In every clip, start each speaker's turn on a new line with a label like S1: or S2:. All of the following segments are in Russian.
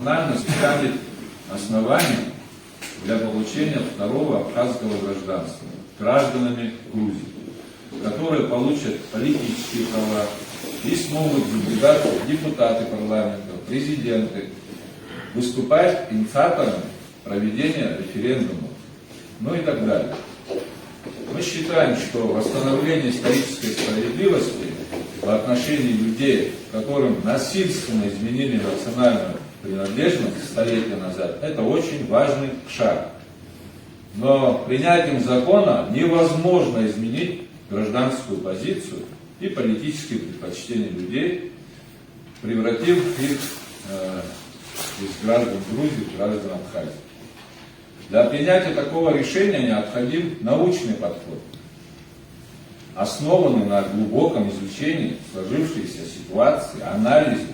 S1: Национальность станет основанием для получения второго абхазского гражданства гражданами Грузии, которые получат политические права и смогут выдвигаться депутаты парламента, президенты, выступать инициаторами проведения референдума, ну и так далее. Мы считаем, что восстановление исторической справедливости в отношении людей, которым насильственно изменили национальную принадлежность столетия назад, это очень важный шаг. Но принятием закона невозможно изменить гражданскую позицию и политические предпочтения людей, превратив их из граждан Грузии в граждан Абхазии. Для принятия такого решения необходим научный подход, основанный на глубоком изучении сложившейся ситуации, анализе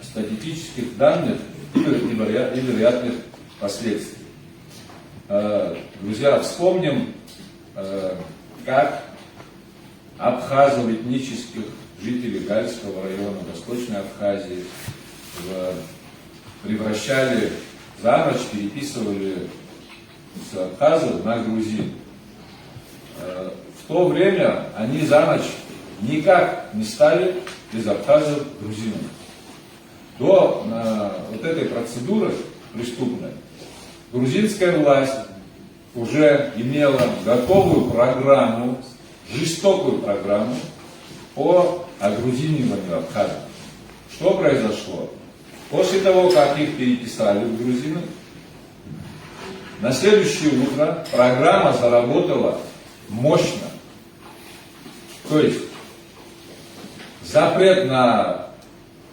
S1: статистических данных и вероятных последствий. Друзья, вспомним, как абхазов, этнических жителей Гальского района, Восточной Абхазии превращали за ночь, переписывали с абхазов на грузин. В то время они за ночь никак не стали из абхазов грузинами. До вот этой процедуры преступной грузинская власть уже имела готовую программу, жестокую программу по огрузиниванию абхазов. Что произошло? После того, как их переписали в грузины, на следующее утро программа заработала мощно. То есть запрет на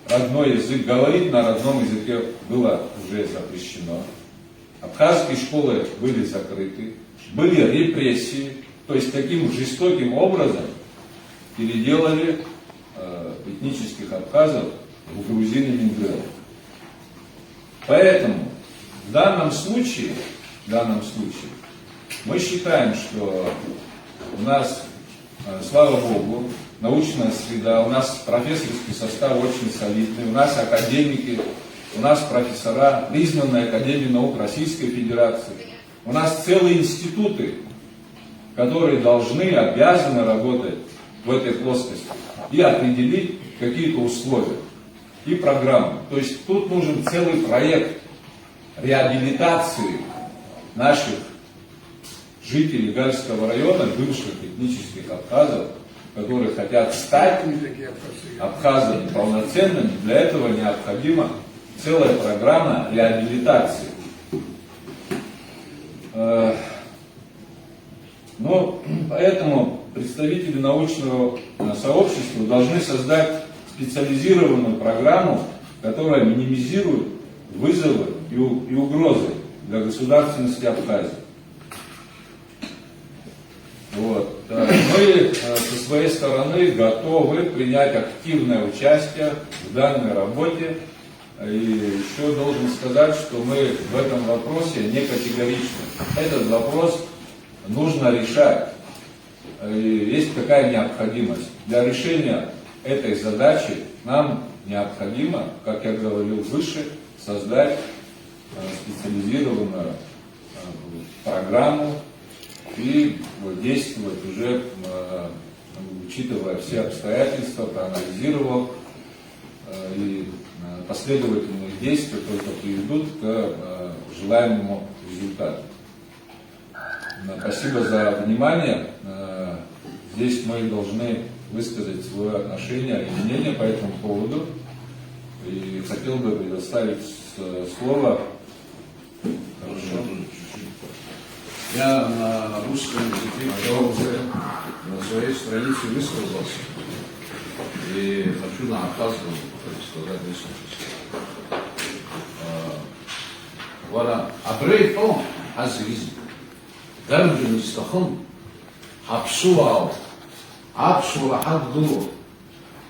S1: родной язык, говорить на родном языке было уже запрещено. Абхазские школы были закрыты, были репрессии, то есть таким жестоким образом переделали этнических абхазов в грузин-иммигрантов. Поэтому в данном случае мы считаем, что у нас, слава Богу, научная среда, у нас профессорский состав очень солидный, у нас академики, у нас профессора, признанные Академией наук Российской Федерации. У нас целые институты, которые должны, обязаны работать в этой плоскости и определить какие-то условия и программы. То есть тут нужен целый проект реабилитации наших жителей Гальского района, бывших этнических абхазов, которые хотят стать абхазами полноценными. Для этого необходима целая программа реабилитации. Поэтому представители научного сообщества должны создать специализированную программу, которая минимизирует вызовы и угрозы для государственности Абхазии. Мы со своей стороны готовы принять активное участие в данной работе. И еще должен сказать, что мы в этом вопросе не категоричны. Этот вопрос нужно решать. И есть такая необходимость. Для решения этой задачи нам необходимо, как я говорил выше, создать специализированную программу и действовать уже, учитывая все обстоятельства, проанализировав, и последовательные действия только приведут к желаемому результату. Спасибо за внимание. Здесь мы должны высказать свое отношение и мнение по этому поводу. И хотел бы предоставить слово.
S2: Хорошо. Я на русском языке уже на своей странице высказался. И хочу на абхазском сказать несколько слов. Абрей то азиз. Дарджин истахан. Апсуал. Апсуа хаддулу.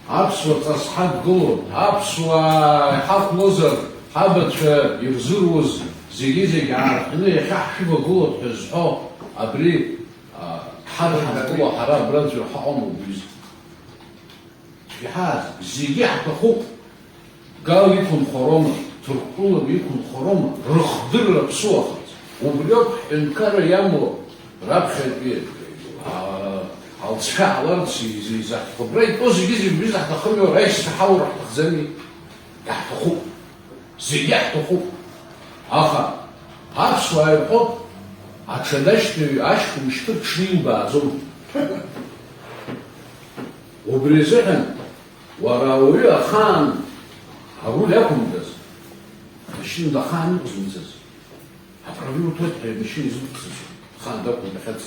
S2: Апсуа тасхаддулу. Апсуа хатнозар. Хабатша юрзуруз. Зиги архны яхшива гулот хизхо. Абрей حرب حرام برانزو حقهم وبيز في حال زيجي حتى خوك قالوا لكم خرونا Ҭырқәтәылак иқәынхароума, рыхдырра ԥсуахац. Убриоуп ҳҳәынҭқарра иамоу раԥхьатәи алҵшәа ҟаларц изаҳҭаху. Абра итәоу зегьы заҳҭахымҩоу, аишьцәа ҳаура ҳҭахӡами? Иаҳҭахуп. Зегьы иаҳҭахуп. Аха аԥсуаа ирҳәоит, аҽадашьҭаҩ ашьха ушьҭыр ҽнилбааӡом. Убри азыҳәан уара ауаҩы ахаан аруль иақәымгаз, амашьына ахаан иҟазумҵаз, аправил уҭоит ҳәа амашьына изуҭахыз, ахаан дақәымгахьац.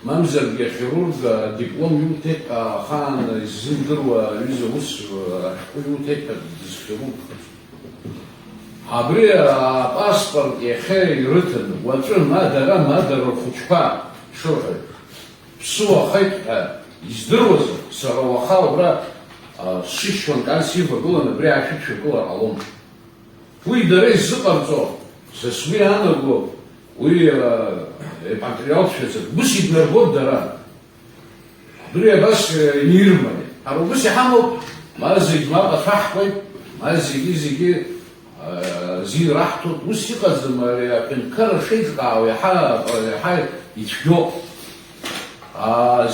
S2: Мамзаргьы ахирург диплом иуҭеит ҳәа ахаан изымдыруа аҩыза ус ашәҟәы иуҭеит ҳәа дызхирургхаз. Абри апаспорт иахьа ирыҭаны, уаҵәы дара рхәыҷқәа шырҳәоит, ԥсуахеит ҳәа издыруазар, сара уаха убра сшышьуан калс ивагыланы абри ашәышәагылар ҟалом. Уи дара изыҟарҵо, сас уи анаго, уи патриотшәаӡак, ус иднарбоит дара. Абри абас инирмане. Ара убас иҳамоуп, ма зегь мап ацәаҳкуеит, ма зегьы зин раҳҭоит, ус иҟаӡам, аҳәынҭқарра шеиҿкаау иаҳа ицәгьоуп.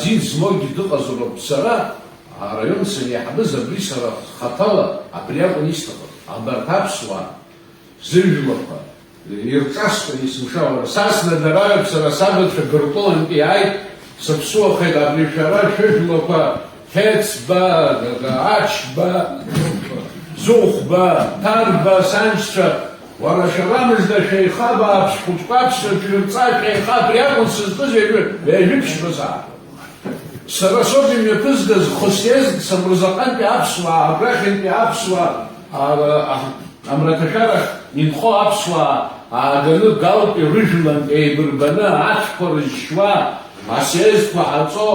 S2: Зин змоугьы дыҟазароуп. Сара араион саниаҳбыз абри сара хаҭала абри акәын исҭахыз. Абарҭ аԥсуаа зыжәлақәа ирҿасуан есымша. Сасны дараҩуп сара сабацәа Гыртәылантәи иааит, сыԥсуахеит абри шәара шәыжәлақәа Хецба, Ачба, Зухба, Тарба, саншьцәа, уара шәарамыжда шәеиха бааԥс хәыҷқәаԥсра шәырҵа шәеиха абри акәын сызтәыз ҩажәиԥшьбазаап. Сара соуп имҩаԥызгаз Хосиезк Самырзаҟантәи аԥсуаа, абрахьынтәи аԥсуаа, амраҭашәарахь инхо аԥсуаа ааганы Галтәи рыжәлантә еибырбаны ацәқәа рызшьуа, асиезқәа ҳаҵо,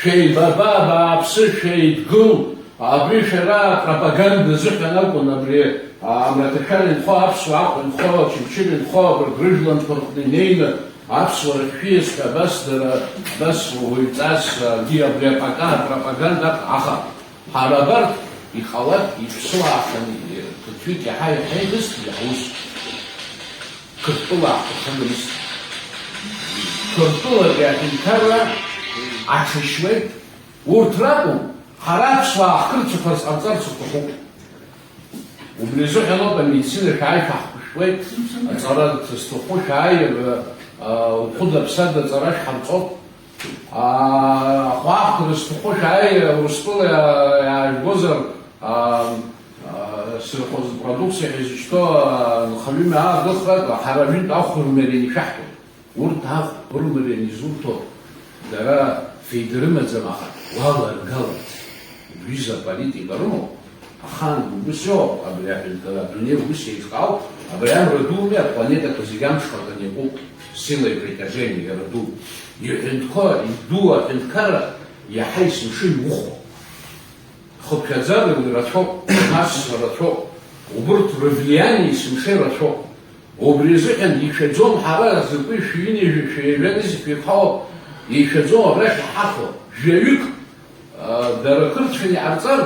S2: шәеибаба, бааԥсы шәеидгыл, абри шәара пропаганда зыҳәан акәын абри амраҭашәара инхо аԥсуаа Аҟәа инхо, Очамчыра инхо, рыжәлантәқәа рҟны инеины аԥсуара шәиас ҳәа абас дара абас уаҩҵас абри апропаганда, аха ҳара абарҭ иҟалап иԥсуааханы ҭыҭҩык иаҳа иҳаихызҭгьы ҳус Қырҭтәыла ҳҭахымызт. Қырҭтәылагьы аҳәынҭқарра аҽашьуеит. Урҭ ракәым, ҳара аԥсуаа ҳкырцәақәарц ҟарҵарц рҭахуп. Убри азыҳәаноуп амедицина шәааи ҳаҳхәышәуеит, аҵара зҭаху шәааи, ухәыда-ԥсада аҵара шәҳарҵоуп. Ахәаахәҭра зҭаху шәааи, Урыстәыла иаажәгозар сельхозпродукциа ҳәа изышьҭоу нхаҩы мҩаагыхратә ҳара аҩынтә ахәырмариан ишәаҳҭоит. Урҭ ахәырмариан изурҭо дара феидарымаӡам, аха уаларгаларц ҩыза политика рымоуп. Ахаан убыс иоуп, абри аҳәынҭқарра адунеи убыс еиҿкаауп, абри амра думи апланетақәа зегьы амҽхакны иҟоуп, силаи притяжениеи иара ду. Иду аҳәынҭқарра иаҳа есымша иухәо. Хыԥхьаӡара рацәоуп, нас рацәоуп, убырҭ рывлиание есымша ирацәоуп. Убри азыҳәан ишәаӡом ҳара закәи шәҩыни шәеиқәҳауа ишәаӡом абрахь иҳахо. Жәаҩык дара кырцәаны иҟарҵар,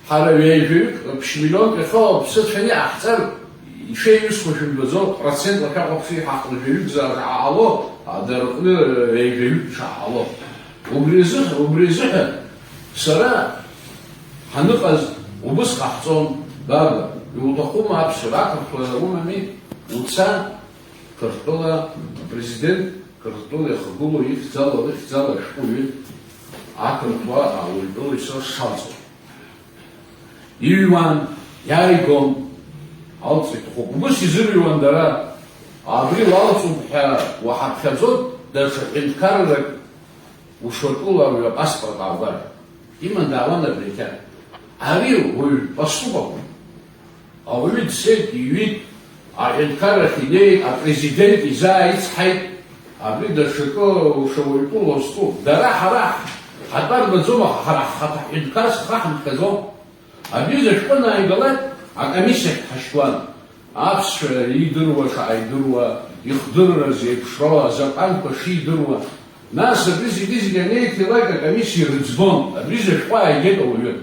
S2: ҳара ҩажәаҩык ԥшь-миллионк иахоу аԥсыцәаны иҟаҳҵар, ишеиҩысуа шәымбаӡо, процентла шәаҟәаԥши иҳаҟны жәаҩык заҟало, дара рҟны ҩажәаҩык шаҳало. Убри азыҳәан сара ҳаныҟаз убыс ҟаҳҵон, баба, иуҭахума аԥсуара, ақырҭуа умами, уца Қырҭтәыла апрезидент, Қырҭтәыла иахагылоу ихьӡала ашәҟәыҩҩы ақырҭуа ауаҩтәыла шалҵуа. Иҩуан, иааигон, алҵ иҭахуп. Убыс изырҩуан дара, абри лалҵуп ҳәа уаҳаԥхьаӡоит, даҽа ҳәынҭқаррак ушыртәыла ауаҩ апаспорт ааугар. Иман даауан абри. Ари уаҩ паступ акәын. Ауаҩы дцеит, иҩит, аҳәынҭқаррахь инеит, апрезидент изааицҳаит, абри даҽакы ушауаҩтәыла устәуп. Дара ҳара ҳатәарбаӡом, аха ҳара ҳҳәынҭқарс ҳаҳмыҭҟьаӡом. Абри зышәҟәы ааигалак, акомиссиахь ҳашьуан. Аԥсшәа идыруа шааидыруа, ихдырра зеиԥшроу, азакәанқәа шидыруа. Нас абри зегьы анеиҭилак акомиссиа рыӡбон. Абри зышәҟәы ааигеит ауаҩы.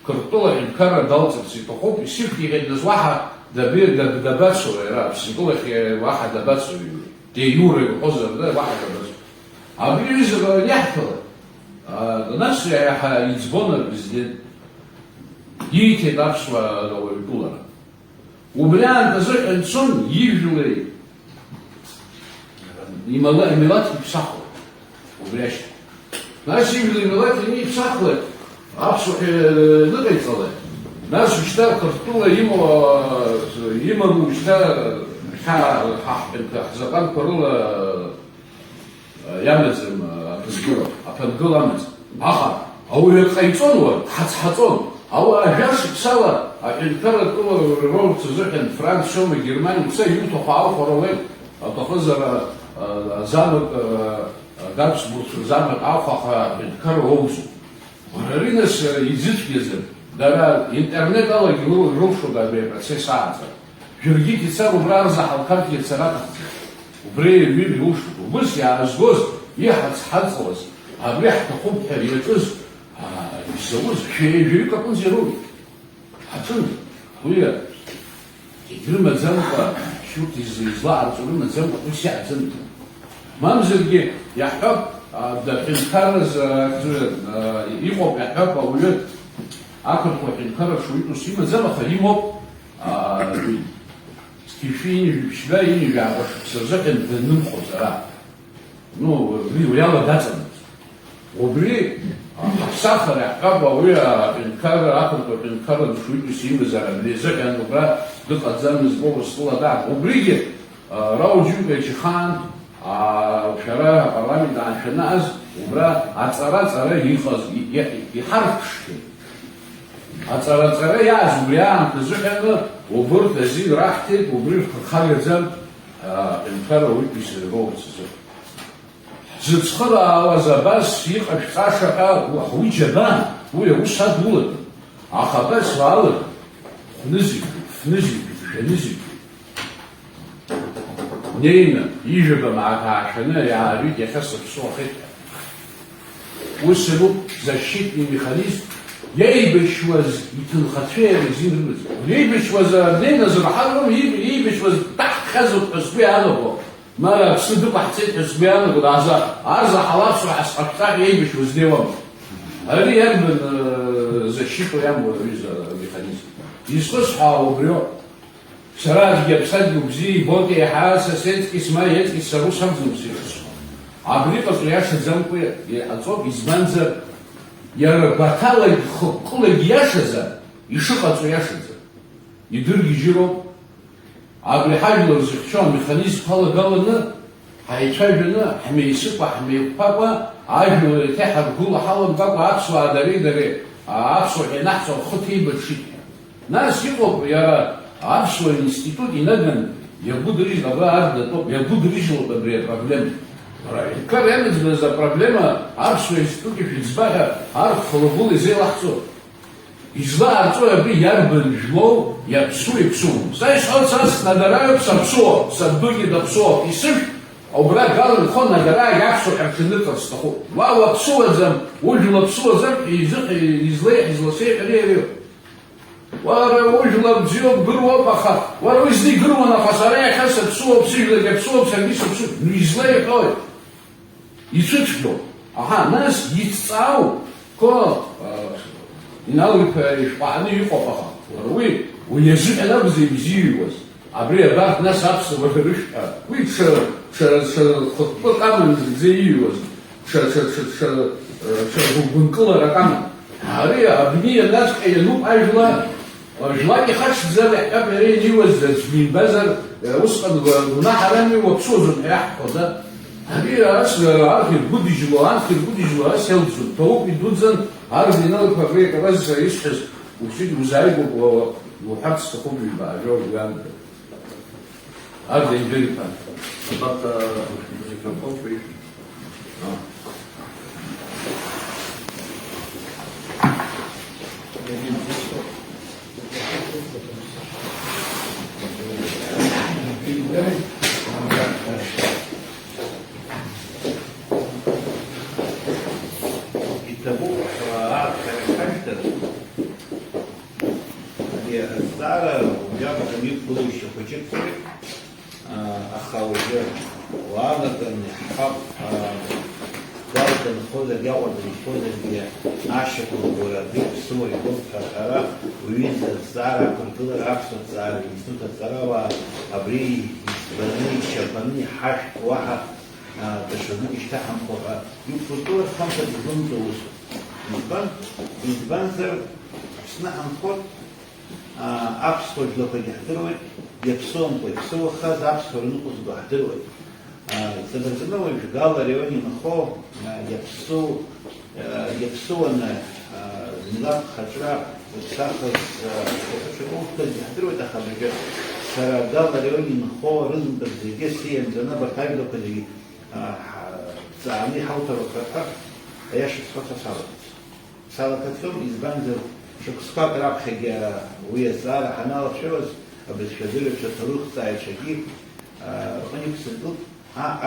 S2: Кыртыла Инкара далцыпс итохоп, исиф егедныз ваха дабацу era, сикула ваха дабацу, де юры озер да ваха дабацу. Абриз яхтала. Нас я избонер безден. Йите дапсва ловитулара. Убрян тазы энсон йижлей. Имелат псахо. Убряш. Нас йижлей имелат не псахо. Апсу лыгайцалы. Нас учта картула ему учта закан корула ямезем апангыл амез. Аха, ауэ кайцонуа, хацхацон. Ауэ ажаш псала, Инкара тула ролцу зыхен Франц, Шома, Германия, пса юту хаал хоровен, атохозара замок Габсбург, замок Алфаха, Инкара оузу. Ринес изичкезем, дара интернет ала гилу рушо да бе процессанца. Жирги кица убрар за халкарки царата. Убре виби ушу. Убыс я азгоз ехать хацлос. Абрех тахуб херьетыз. Исауз шеежи как он зеруй. Хацун. Хуя. Игрыма замка шут из зла арцурыма замка уся замка. Мамзерги яхаб да Инкараз имоп яхаб аует акырқо Инкара шуиту сима замаха имоп стишини шваини жабаш сазакен дным хозара. Ну, уяла дацан. Обри сахар яхаб ауя Инкара акырқо Инкара шуиту сима зара лезакен убра дыхадзан избова сулада. Обриги рауджуга чихан وشرا برامج عن شناز وبرا عصارة يخز يحرفش عصارة يعز بريان تزحنا وبرد زين راحتك وبرد خالد زم انكر ويبيس روبس زتخرا وزباس يقش قاشقا وهو جبان هو وصاد ولد عخباس والد نزل نزل نينا يجب معك عشان يعرف يخسر صوخه والسبب защитный механизм يبش وز يتنخطفيه زين رمز يبش وز نينا زرحالهم يبش وز تحت خزق حسبي أنا بو ما بصدق حسيت حسبي أنا قد عزا حلاف صح أسقطاق يبش وز ديوام هذه يرمن защиту يعمل ميخانيزم يسقصها وبريو شراد يبسد بزي بوكي حاسة سيتك اسمها يتك السروس همزم بزيخس عبريقة قلياش الزمكو يأتصوب يزمانزر يربطالا يخقل ياشزا يشقط ياشزا يدرق يجيرو عبري حاجة لرزيخشون ميخانيزم قال قالنا حيتشاجنا حمي يسقوا حمي يقبقوا عاجلو يتحب كل حالا بقوا عبسوا داري عبسوا ينحسوا خطي بالشيء ناس يقول يا Аршо институт иногда я буду решить, я буду решить проблему. Правильно, за проблема Аршо институт Фицбаха Арх холобул из Элахцо. Изла Арцо я бы ярбен жло, я псу и псу. Знаешь, он сас надараю пса псо, садуги да псо. И сыш, обра галан хон надараю я псо харченытал стаху. Вау псу азам, ужила псу азам, и изласей харевью. وارا وجلا بزيوب قروة بخا وارا وزدي قروة نفسارية خاصة بسوة بسيجلة بسوة بسيجلة بسوة نيزلية قوي يتشلو أها ناس يتساو كو يناوي يشبعني يقو بخا وروي ويزيد أنا بزيوز عبرية بارت ناس أبس وفرش وي خطبة كامل زيوز بنقلة رقم هاري أبنية الناس كيلوب أجلا جلاكي خش زرع كبري يوزج من بزر وسقط ونحرمي وبصوز يحفظ هذه راس عارف الجودي جلوان في الجودي جلوان سيلزو تو بدوزن عارف ينال فبريك راس يشحز وشيء مزعج وحبس تقوم بقى جو جامد هذا يجري فان فقط ميكروفون شوي يتبوع وعارف حاجة
S3: хәыҷык аха уажәы уаалаган иаҳҳап гәала данхозаргьы, аҟәа данхозаргьы ашьақәырӷәӷәара абри аԥсуа иҟәыд ҳәа аҳәара уҩыза азҵаара ақәыргылара аԥсуа ҭҵаара институт аҵарауаа абри избаны ичаԥаны иҳашәҭ уаҳа даҽаӡәы ишьҭаҳамхо ҳәа иқәыргылар хымԥада излымҵо усуп. Избанзар Аԥсны ҳанхоит аԥсуа жәлақәагьы ҳдыруеит, иаԥсуамкәа иаԥсуахаз аԥсуа рныҟәызго ҳдыруеит. Ҵабыргны уажә гала араион инхо иаԥсуаны милаҭ хаҿра зыԥсахыз урҭқәагьы ҳдыруеит, аха абыржәы сара гала араион инхо рызынтәык зегьы сиамӡаны абарҭ ажәлақәа зегьы ҵааны иҳауҭароуп ҳәа аиаша сҳәарц салаҭаӡом, избанзар шықәсқәак раԥхьагьы уи азҵаара ҳаналацәажәоз абызшәа адырҩаҽа ҭоурыхҭааҩцәагьы рҟны иқәсыргылт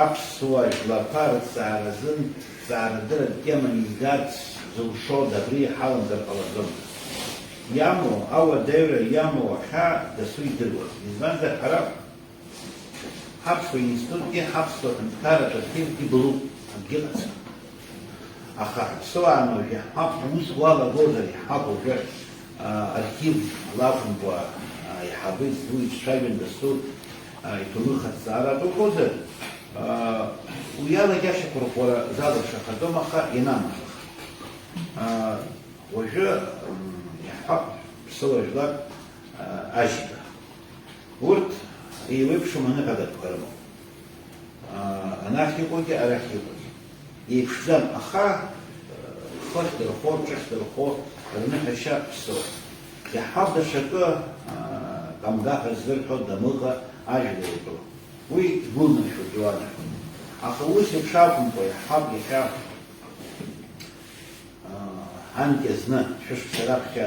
S3: аԥсуа жәлақәа рыҭҵааразын ҭҵаарадырратә теман изгарц зылшоз абри ҳаламзар ҟалаӡом. Иамоу ауадаҩра, иамоу ахьаа дасу идыруаз. Избанзар ҳара ҳаԥсуа институтгьы ҳаԥсуа ҳәынҭқарратә архивгьы былуп, акгьы ыҟаӡам. Аха ҳаԥсуаа уажәы ҳаԥ ус уалагозар иҳаԥ уажәы архив лакәымкәа иҳабы зду ицәажәан дасу иҭоурых аҭҵаара дуҟозар уи алагьашьақәырӷәӷәара залыршахаӡом, аха ианамхах. Уажәы иҳаԥ ԥсуа жәлар ажьга. Урҭ еиуеиԥшым аныҳәагатәқәа рымоуп. Анахь иҟоугьы, арахь иҟоугьы. Еиԥшӡам, аха хыхь дырхо, ҿыхь дырхо рныҳәашьа ԥсуа. Иаҳҳап даҽакы камгаха ззырҳәо дамыӷа ажәла итәу. Уи дгәылнаршәоит, иуанаршәоит. Аха ус еиԥш акәымкәа иаҳҳап иахьа анкьа зны шәышықәса раԥхьа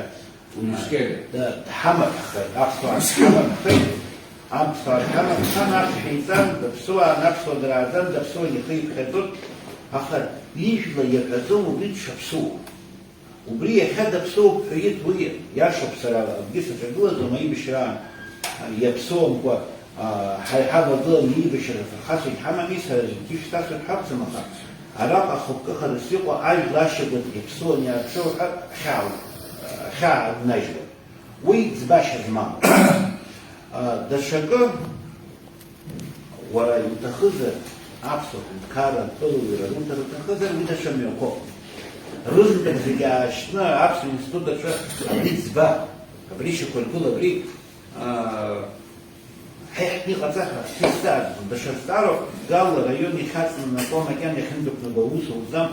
S3: дҳамаԥххеит, аԥсуаа дҳамаԥхеит, аԥсуаа дҳамаԥхан, аԥсшәа иҵан, даԥсуаа аԥсуа драаӡан, даԥсуа ихы иԥхьаӡот, аха ижәла иаҳәаӡом убри дшаԥсуоу. Убри иахьа даԥсуоуп ҳәа иҭ уи иашоуп, сара акгьы саҿагылаӡом аибашьра иаԥсуамкәа ҳавагылан иибашьра фырхацәагь ҳамами, сара зегьы шьҭасуеит ҳақәӡам, аха араҟа хықәкыхарас иҟоу ажәла ашьагәыҭ иаԥсуан иааԥсоу ҳәа хьаа днажьуеит. Уи ӡбашьа змамоу. Даҽакы уара иуҭахызар аԥсуа ҳәынҭқарра ntәылауаҩра руҭар уҭахызар уи даҽа мҩахәоуп. Рызынтәык зегьы аашьны аԥсуа институт аҿы абри ӡба, абри шьақәыргыла, абри ҳаиҳтны иҟаҵаха ҳизҵаарӡом. Даҽа зҵаароуп, гала раион ихаҵаны напо макьана иахьындәықәнаго аус ауӡам,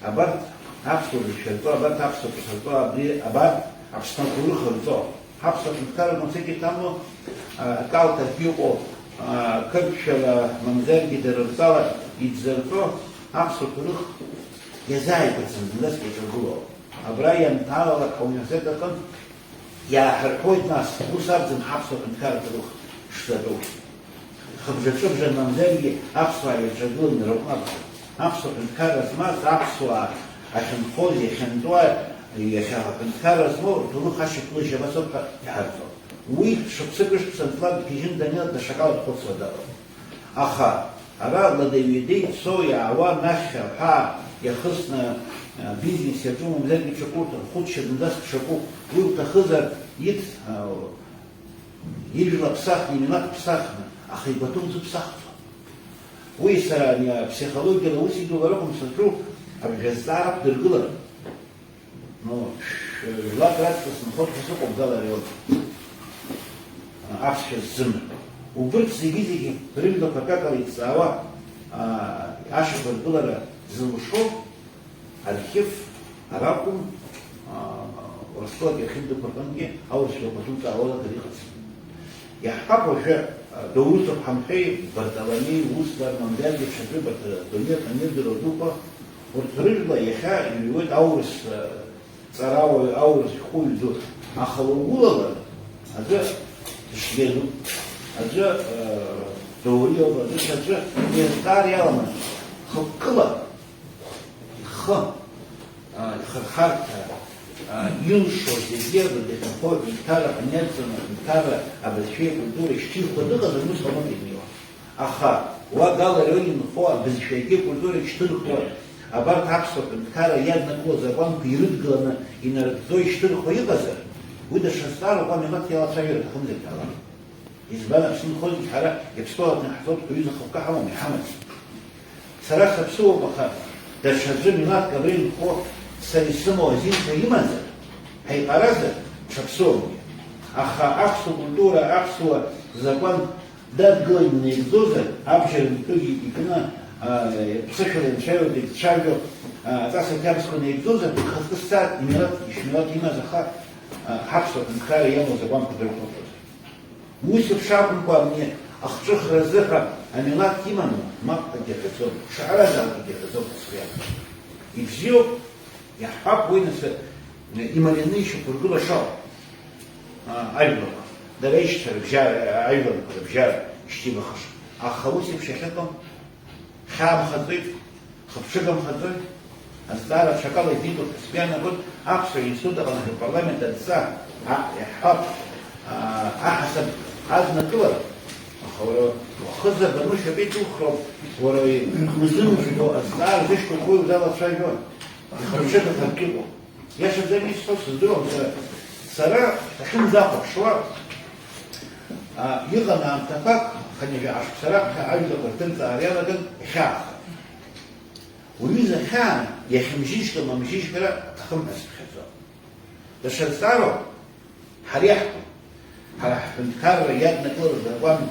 S3: абарҭ аԥсуа рышәырҵо, абарҭ аԥсуа ԥсырҵо, абарҭ Аԥсны аҭоурых рҵо. Ҳаԥсуа ҳәынҭқарра мацәагьы ҭамло акалҭахь иҟоу қырҭшәала мамзаргьы дара рҵала иӡырҵо аԥсуа ҭоурых иазааигәаӡам зынӡаск иаҿагылоуп. Абра ианҭалалак ауниверситет аҟынтә иааҳарҳәоит нас, ус акәӡам ҳаԥсуа ҳәынҭқарратә ҭоурых шзатәу. Хыбжа-ҿыбжа мамзаргьы аԥсуаа иаҿагыланы рыҟнап. Аԥсуа ҳәынҭқарра змаз, аԥсуаа ахьынхоз, иахьынтәуа, иахьа аҳәынҭқарра змоу рҭоурых ашьақәлыжьра абасоуп ҳәа иҳарҵон. Уи шықәсык-ышықәса нҵлак дгьежьын даныҟ даҽакала дхәыцуа далоуп. Аха ара ладаҩ-ҩадеи ицо иаауа нахьхьа ҳәа иахысны бизнес иаҿу мамзаргьы ҽакуп, рхәыцшьа зынӡаск ҽакуп. Уи уҭахызар иҭ ижәла ԥсахны, имилаҭ ԥсахны, аха игәаҭоу зыԥсахӡом. Уи сара ԥсихологиала ус идуларыҟәым саҿу абжазҵаара аԥдыргылара. Жәлак раҵкыс нхоҭқәа сыҟоуп гала араион. Аԥсшәа ззымҳәо. Убырҭ зегьы рыжәлақәа акакала иҭҵаауа ашьақәыргылара зылшо архив аракәым, Урыстәылатәи архивдәқәа рҟынгьы аурысшәақәа дуҵаауалагар иҟаӡам. Иаҳҳәап уажәы доусуп ҳамҳәеи, Бартоломеи, Услар, мамзаргьы ҽаӡәы Донецк анырдыруа дуқәа, урҭ рыжәла иахьа иҩуеит аурыс ҵарауаҩ, аурыс шәҟәыҩҩ ду. Аха угәылалар, аӡәы дышленуп, аӡәы доуриоуп, аӡәы еизгар иаламан, хықәкыла ихы ихырхарҭа илшо зегерда декапо витара понятно витара обращение культуры штиль ходыга за мус хомо беднего. Аха, уагала рёнин фо безшейки культуры штиль ход. Абар таксо витара ядна ко забан пирит глана и на той штиль хоигаза. Выда шестару вам имат яла савир хумзик тала. Избана шин ходит хара епстолат нахтот куиза хавкахама михамад. Сараха псуа баха. Да шаджи минат гаврин хо сарисимо азинка имаза. Хай араза шапсовни. Аха аксу культура аксу закон дат глойный экзоза абжер итоги икна психолен шайо дик шайо таса кябсконе экзоза хастсат имират ишмират имаза ха хапсо нхара ямо закон подругот. Мусив шапн по мне ахчах разыха амилат иману макта гетецо шараза гетецо свят. И все я пап вынесе ималины еще кургула шо альбома. Да вечер взял альбом взял штиба хаш. А хауси в шахетом хам хадык хапшигам хадык аздара шакала виду спяна год аксу института в парламента за я пап حسب عدنا كبر وخذ بنوش بيت أخرى ونزلوا في الأسعار فيش كل ده بتشايفون يخرجوا تركيبه يا شباب ده مش صدرهم سراء تكون ذاق شوار يغنى عن تفاق خلينا في عشق سراء كعيدة قرتنت أريانا كان خاخ وميزة خان يخمجيش كما مجيش كلا تخم أسبخزا ده شرطارو حريحكم هالكار يادنا كور دوام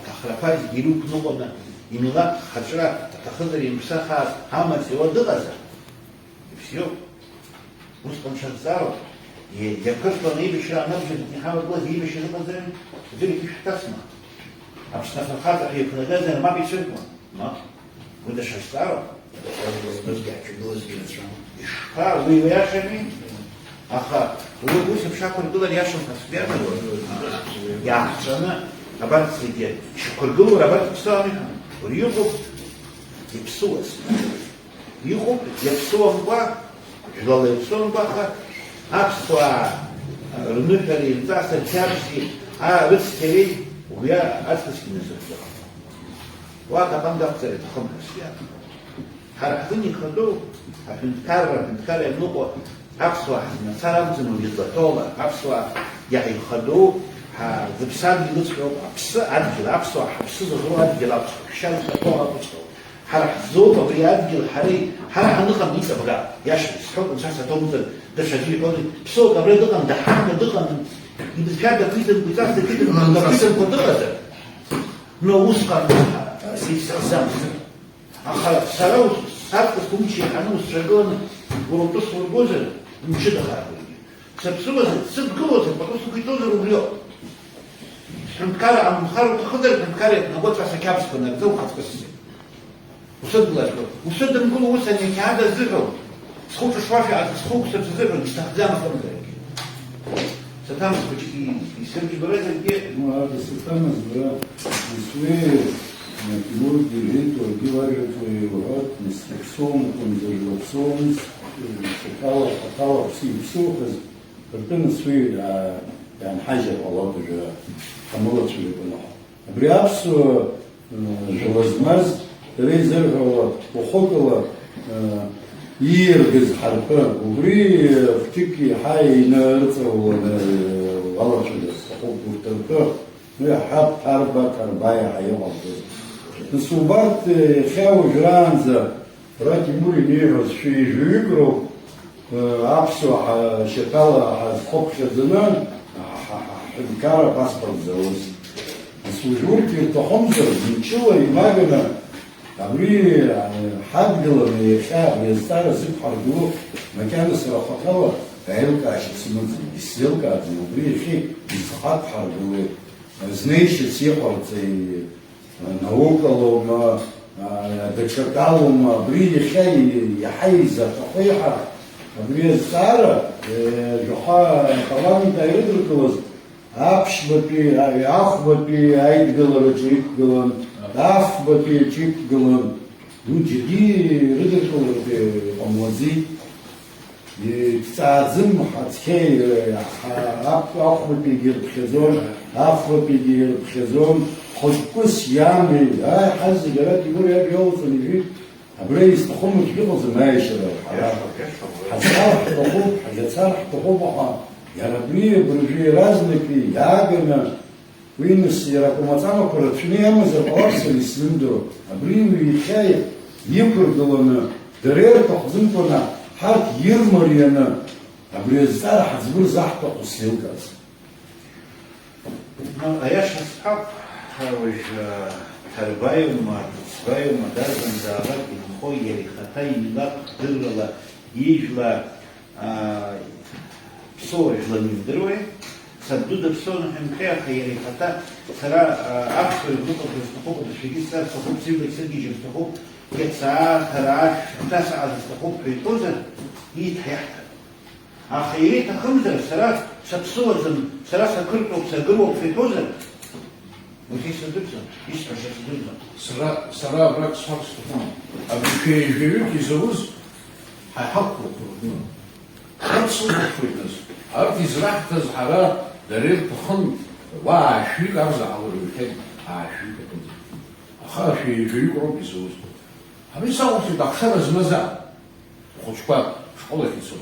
S3: تخلفات جيلوك نوبنا يملا خشرة تخذر يمسخها هامس يودغزا بسيو مسكن شرطارو يكرتون يبشر نبجد نحاول الله يبشر نبجد ذلك مش تسمع أبسنا في الخاطر يكون غازا ما بيسلمون ما وده شرطارو بزجع كدوز جلسون إشقار ويواشمي أخا ويقولش بشاكل دولار ياشم تسبيعنا يعشنا أبارت سيديا شكل دولار أبارت بسامي وريوغو يبسوس يوغو يبسوا مبا جلال يبسوا مبا أبسوا رنوكالي يمتاس الكابسي رسكري ويا أسكسكي نزل واقع بندق زي تخم الأسياد حرحتني خدو هنتكرر النقوة أبسوا حزنا سلامتنا ويضطولا أبسوا يعني خدو ذبسان يلتقوا أبسوا أدجل أبسوا حبسوا زغروا أدجل أبسوا كشان تطوها بسوا حرح زوطة بري أدجل حري حرح نقم نيسا بقى ياشر سحوك نساسة تومزل دشاجي قولي بسوا قبري دقم دحانا دقم يبتكاد دقيتن بتاسة كده من دقيتن قدرة نو وسقا سيسعزام أخلا سراو سابقس كوميشي حنوس شاقون ورمتوس ورقوزل مش دخل سبسوبة سبقوة بقص كيتوز روليو نتكلم عن مخارج خضر نتكلم نقول في سكابس كنا نزوج خاص وصد لا وصد نقول وصل إن هذا زغو سخوف شوافي على سخوف سبزغو نستخدمه في ذلك ستامس بتشي يسمى برز الجيء
S4: ما هذا ستامس برا نسوي نقول ديريت وجواري في وقت نستكسون كونزرفاسيون تطور في السوق كرتنا سوي يعني حاجة والله تجا حملت في البلاد بريابس جوازمز تريزر هو وخطوة يرجز حرفا وبري فتكي حي نرت والله شو حب وتركه حب حربة كرباية حيوان نصوبات خاو جرانزا راكي موري نيروس في جويكرو أبسو شكالا خبش زمان حبكارا باسبورت زوز سوجورتي تحمزر نشوى يماغنا أبري حدقل يخاف يستار سبحر دو مكان سرافقوا عيلكا شسمن يسيلكا أبري خي يسحق حرقوا زنيش سيقرت نوكلو ما دكشكالهم أبري خي يحيزة تقيحة أبري السارة جوحا طبعاً تايدركوز أبش بطي أخ بطي عيد قلن جيك قلن أف بطي جيك قلن دو جدي ردكو أموزي Tzadzim Hatzkei, Achwapigir Pchezon, Achwapigir Pchezon, Choshkus Yami, Hazigarat, Yuri Yosuni, Abreis, the Homo Kibbles and Maisha, Hazar, the Hope, Hazatzar, the Hobaha, Yarabri, Bruji, Razniki, Yagana, Venus, Yarakumatama, Korachniam, the Orson, Slindo, Abri, Kay, Yipurdolana, the rare Tohzimpona. Hart Yirmoriana, Abrezar Hazbur Zahta Osilkas.
S3: А я сейчас Харбаевма, Сваевма, Дарбан, Зават, Мхой, Ерихата, Имилак, Дырла, Ижла, Псо, Жламиндруе, Сабдуда Псо, Нахемкеха, Ерихата, Сара, Апсо, Группа, Стахоп, Швегица, Стахоп, Сильвик, Сергичев, Стахоп, Кеца, Тараш, Таса, Стахоп, Критоза, и Тхяхта. А Хайрита Хамдра, Сара, Сапсоза, Сара, Сакрутов, Сагров, Критоза, вот если дырца, есть сейчас дырца.
S2: Сара брак сварстуфан. А бишей живют и зовут хайхакку турдун. Хатсу хатфуйтас. Арт израхтаз хара дарир тухан ва швик арза алыр вихед. Швик атуз. Аха шей живют роб и зовут. Хами сауфи дакшара змаза. Хочква школа хитсу.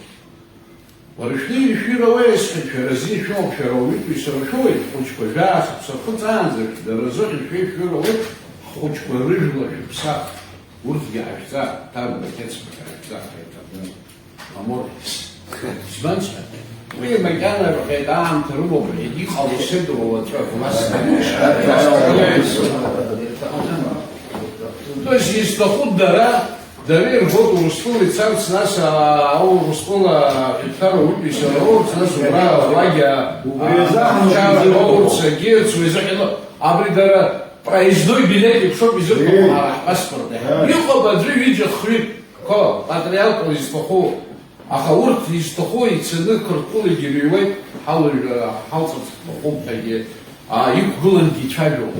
S2: ورشني شيرا ويسخن شرزين شوم شراويت ويسرشوي خوشكو جاس بصرخن زانزر درزوخ شوي شيرا ويت خوشكو رجلا شبسا ورثي عشتا تاب بكتس بكتس امور سبانسا وي مكانا بخيدان تربو بعيدي خالو سدو وتروح То есть, если доход дара, доверие Богу Рустула и царь с нас, а у Рустула Фитхару выписал, а с нас убрал лагия, Чара, Герцу, а придара проездной билет, и что без этого паспорта. Юха баджи видят хрип, ко, материал из поху, а хаурт из поху и цены картулы героевой, хаусов поху таги, а их гуланги чайру.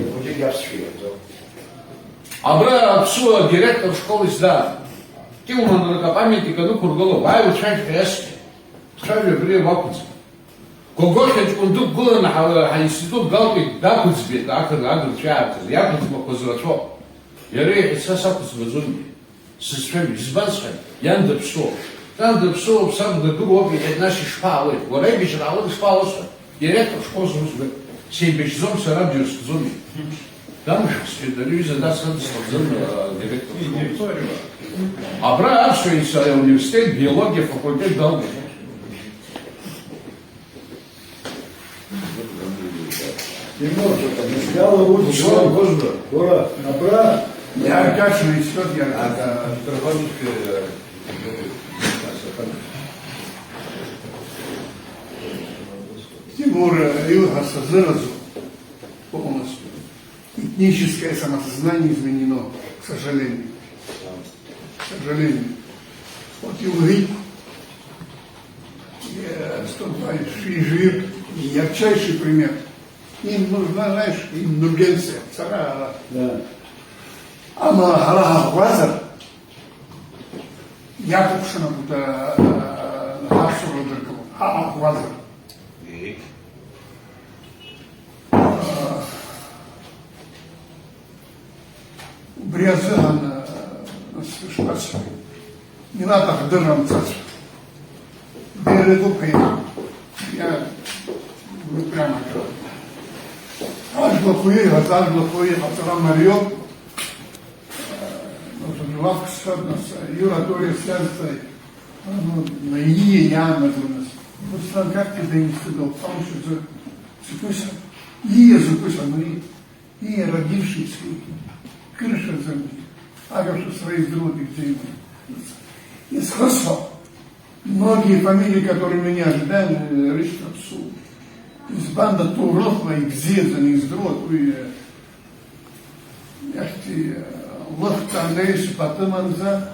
S2: Абра Псуа, директор школы сда. Тилман на памятника, ну курголо, вай учать хряски. Шаве бре вакуц. Когохеч кундук гулан институт галки дакуцбе, дакр агр чаатыз. Я кутма козрачо. Яре сасакуц вазунги. Сисфем избансхем. Янда Псуа. Янда Псуа сам да дуроби наши шпалы. Ворей бежралы шпалоса. Директор школы зумзбе. Сей бежзом сарадиус зуми. Там же телевизор даст директор. А брат, что из университет, биология, факультет дал.
S5: Я Аркашу институт, я Тимур Илхаса заразу полностью. Этническое самосознание изменено, к сожалению. К сожалению. Вот Юлгик, 120 живет, ярчайший пример. Им нужна, знаешь, индульгенция, цара. Ама Аллах Вазар, Якубшина будто Хашуру Дыркову, Аллах Вазар. Бриазан Шпац. Не надо дырам цац. Берегу пейна. Я прямо говорю. Аж глухуи, аж глухуи, ацарам Марио. Жувак саднас, Юра Тория сядется, на ие яма дунас. Вот стран как ты дынести дал, потому что записан, ие записан, ие родившийся. Крыша земли, а как что свои други где из Хосо. Многие фамилии, которые меня ожидали, Ришта Псу. Из банда Турохма, и Гзезан, из Дрот, и яхти Лохтанейши, Патыманза,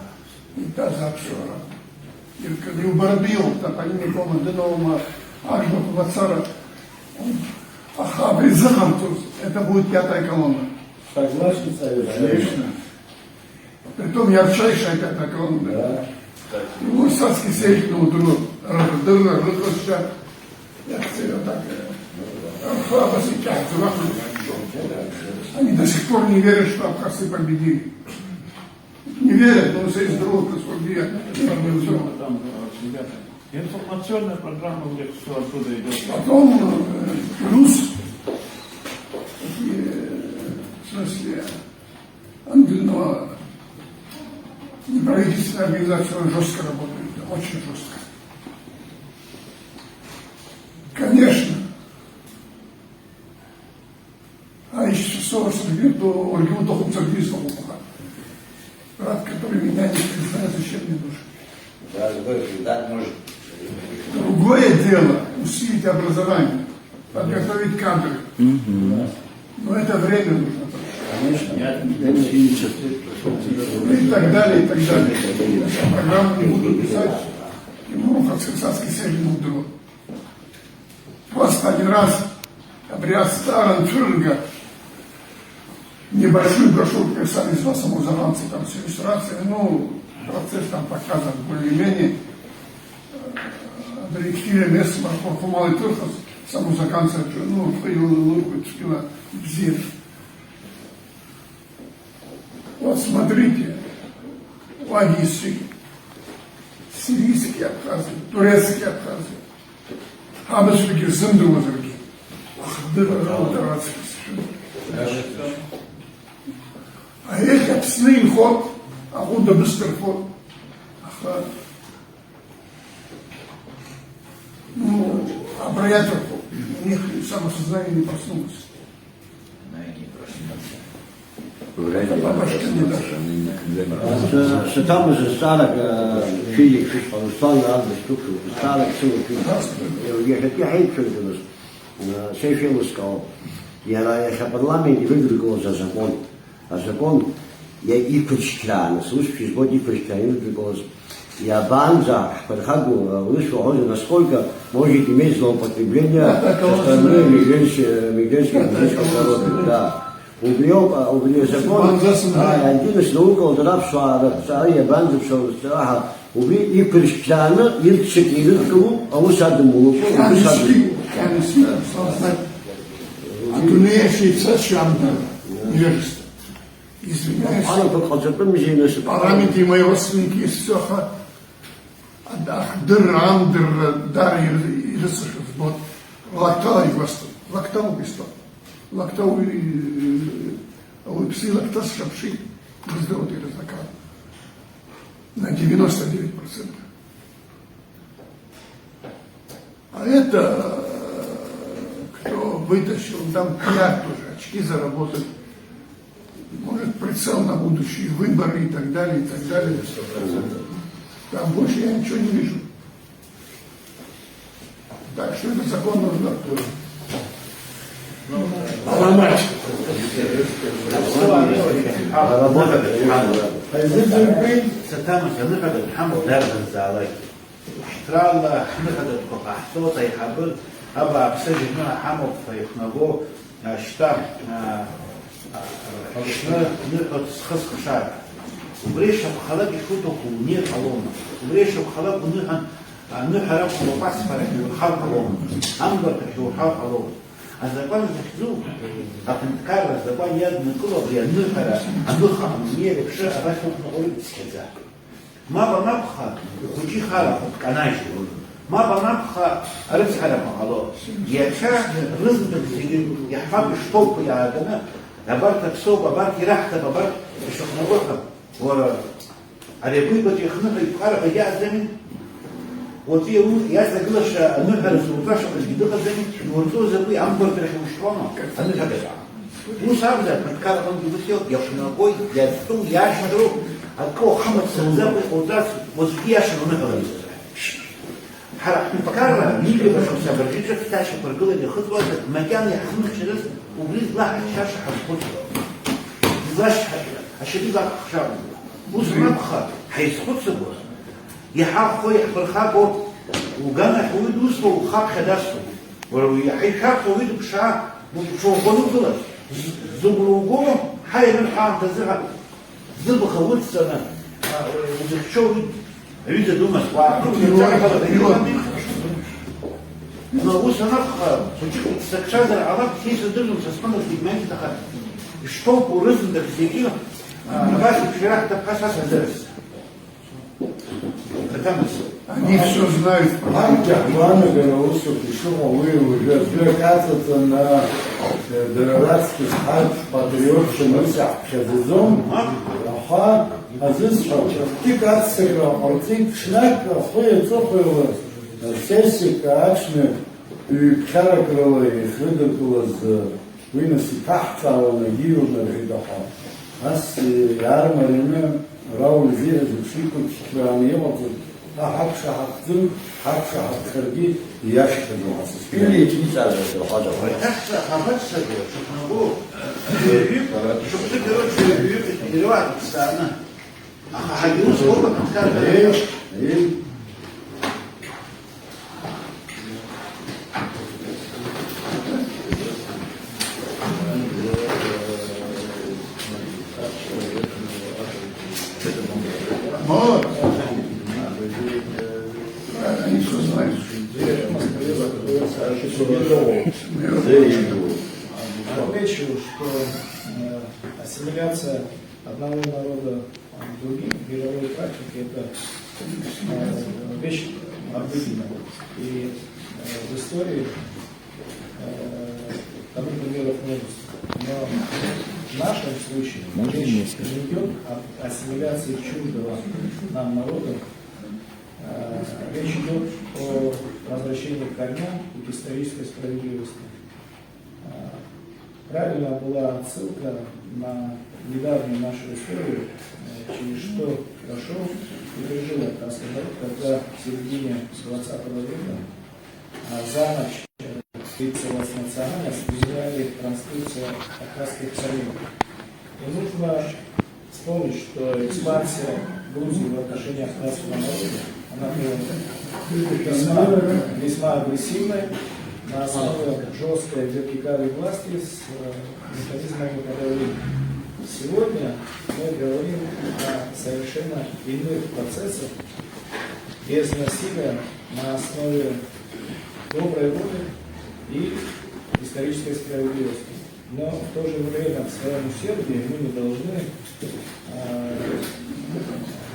S5: и Тазакшора. И уборбил, там, по ним командиновому Ажба Павацара, Ахабри Захартус, это будет 5-я колонна.
S4: Согласен,
S3: Конечно. Притом ярчайшая 5-я колонна.
S4: Да.
S5: Его садский сейф на утро, раздырно, рыхлоща, я хотел так, слабо сейчас, они до сих пор не верят, что абхазцы победили. Не верят, но все из другого происходит.
S6: Информационная программа, где все оттуда идет.
S5: Потом плюс, в смысле, ангельного неправительственная организация жестко работает, очень жестко. Конечно, а еще часов то Ольгу Тоху Царгизову Муха, брат, который меня не знает, зачем мне нужен. Другое дело усилить образование, подготовить кадры. Но это время нужно. И так далее, и так далее. Я программу не буду писать, ему хацкасадский сейф не удалось. Просто один раз обряд старого Фюринга, небольшую брошюрку писали из самозаранца, там все иллюстрации, ну, процесс там показан более-менее. Директиве место Маркова и Турхас, самозаканца, ну, Фейлу, Чкила, Бзир. Вот смотрите, лагисы, сирийские абхазы, турецкие абхазы, Абашвики, Зындровозерги, а эти обсный ход, а он да быстрый ход. Ну, а братьев у них самосознание не проснулось.
S7: Să tam se stara că fizic și spalstan la de stucu, stara că sunt eu e că hai trebuie să se fie uscă. Era e parlament de vedru că zakon. A zakon e ipritran, слушай, что вот ипритран, because я банза, подхагу, вышло уже насколько может иметь злоупотребление со стороны мигрантских народов, да. Убил закон, один из наук, ударав шуара, банза, что страха, убил и пришкляна, и чекиркому, а вот садом молоко, и садом.
S5: А тунея шейца шамда, невежество. Извиняюсь, в парламенте мои родственники есть все, дырам, дар и рысышев, вот, лактал и властал, лактал убийство, лактал и псы, лактал шапши, раздавут и разнакал, на 99%. А это, кто вытащил, там пиар тоже, очки заработать, может, прицел на будущие выборы и так далее, и так далее. Там больше я ничего не вижу. Так что этот закон нужно ломать.
S3: ستامس نقدر الحمد دربن زالي اشترال نقدر قحطوطة يحبل أبا بسجن حمد فيخنقو اشتام نقدر تسخص خشاب وبريش بخلق يفوتوا كونير حلونا وبريش بخلق نحرق وباس فرق يحرق حلونا أنظر يحرق حلونا الزبان زحزوب أكن كار الزبان يد من كل أبريا نحرق نخا مير بشر أباشر نقول بسكتة ما بنبخا وجي خالق كنايش ما بنبخا أرز حرق حلو يشا رزق بسيجي يحفظ شطوب يا عدنا لبرت بسوق ببرت يرحت ببرت الشخص نروحه و أريبوي بدي خنقة يقارب يا زمن وتي يا زغلش نحرز وفاش الجديد زمن ورتو زبي أمبر ترحي وشطونا أنا هذا وصار ذا متكار عندي بسيط يشنا قوي يستو ياش مدرو أكو خمس سنزاب وزاس وزكياش نحرز حرق متكار نيجي بس مسافرين شفت تاش برجول اللي خطوة مكان يحمل شرس وبريد لا شاش حبوط لاش عشان يبقى خشاب بوز مبخر حيسخط سبوز يحاق خوي برخابو وقنا خويد وسو وخاب خداسو ويحاق خويد بشا وشو بنو دولار زبروغو حي من حام تزرع زب خويد سنة وزكشوي Люди думают, но у санах сучит сакшаза, а вот если думаем, что смотрим, дигменты так, что по рызм да всякие, ваши вчера это касается здесь.
S5: Они все знают.
S4: Анька, главное, Белорусу, пришел, вы уже оказывается на Дорогатский сход патриот, что мы сезон, аха, а здесь что? Ты как сыграл, а ты шнак, ходит, цопил, сессия, качный, и пчара крыла, и хлыдокула с выноси тахтала, нагию на рейдаха. Нас ярмарина, Рауль Зира, Зучику, Чикраньева, حبش حقتم حبش حق خرجي يشهد المؤسس.
S7: Или Тиница, Хаджа.
S3: Так, хабатся, что чтобы ты, короче, переводить постоянно. А Юрус сколько там скажет?
S5: Вот. Они все знают.
S6: Отмечу, что ассимиляция одного народа другим в мировой практике это вещь обыденная. И в истории тому примеров множество. Но в нашем случае речь не идет о ассимиляции чуждого нам народа. Речь идет о возвращении к корням и к исторической справедливости. Правильно была отсылка на недавнюю нашу историю, через что прошел и пережил Кавказский народ, когда в середине 20 века за ночь 30-летняя национальность изменяли транскрипцию кавказских царей. И нужно вспомнить, что экспансия Грузии в отношении кавказского народа она была весьма агрессивной, на основе жесткой вертикали власти с механизмами подавления. Сегодня мы говорим о совершенно иных процессах, без насилия, на основе доброй воли и исторической справедливости. Но в то же время в своем усердии мы не должны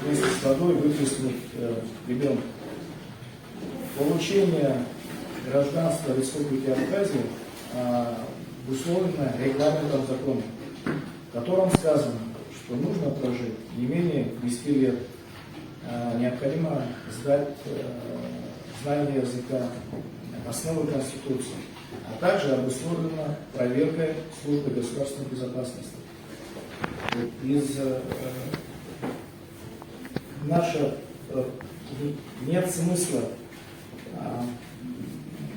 S6: вместе с водой выплеснуть ребенка. Получение гражданства Республики Абхазия обусловлено регламентом закона, в котором сказано, что нужно прожить не менее 10 лет. Необходимо сдать знание языка, основы Конституции, а также обусловлено проверкой службы государственной безопасности. Нет смысла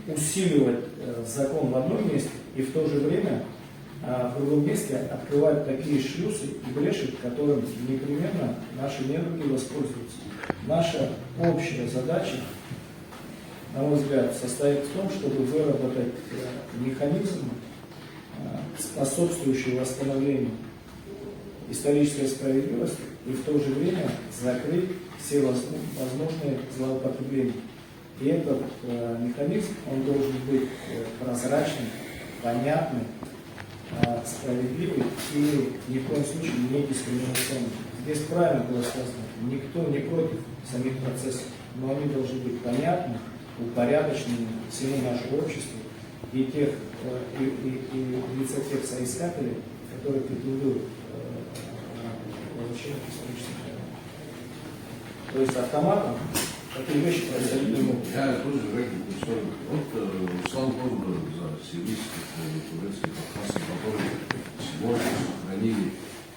S6: усиливать закон в одном месте и в то же время в другом месте открывать такие шлюзы и бреши, которым непременно наши недруги воспользуются. Наша общая задача, на мой взгляд, состоит в том, чтобы выработать механизм, способствующий восстановлению исторической справедливости и в то же время закрыть все возможные злоупотребления. И этот механизм, он должен быть прозрачным, понятным, справедливый и ни в коем случае не дискриминационный. Здесь правильно было сказано, никто не против самих процессов, но они должны быть понятны, упорядочены всему нашему обществу и лица тех соискателей, которые претендуют на получение исторических прав. То есть автоматом такие вещи происходить не могут.
S2: Я тоже реплику свою. Вот слава Богу за сирийских и турецких абхазцев, которые сегодня сохранили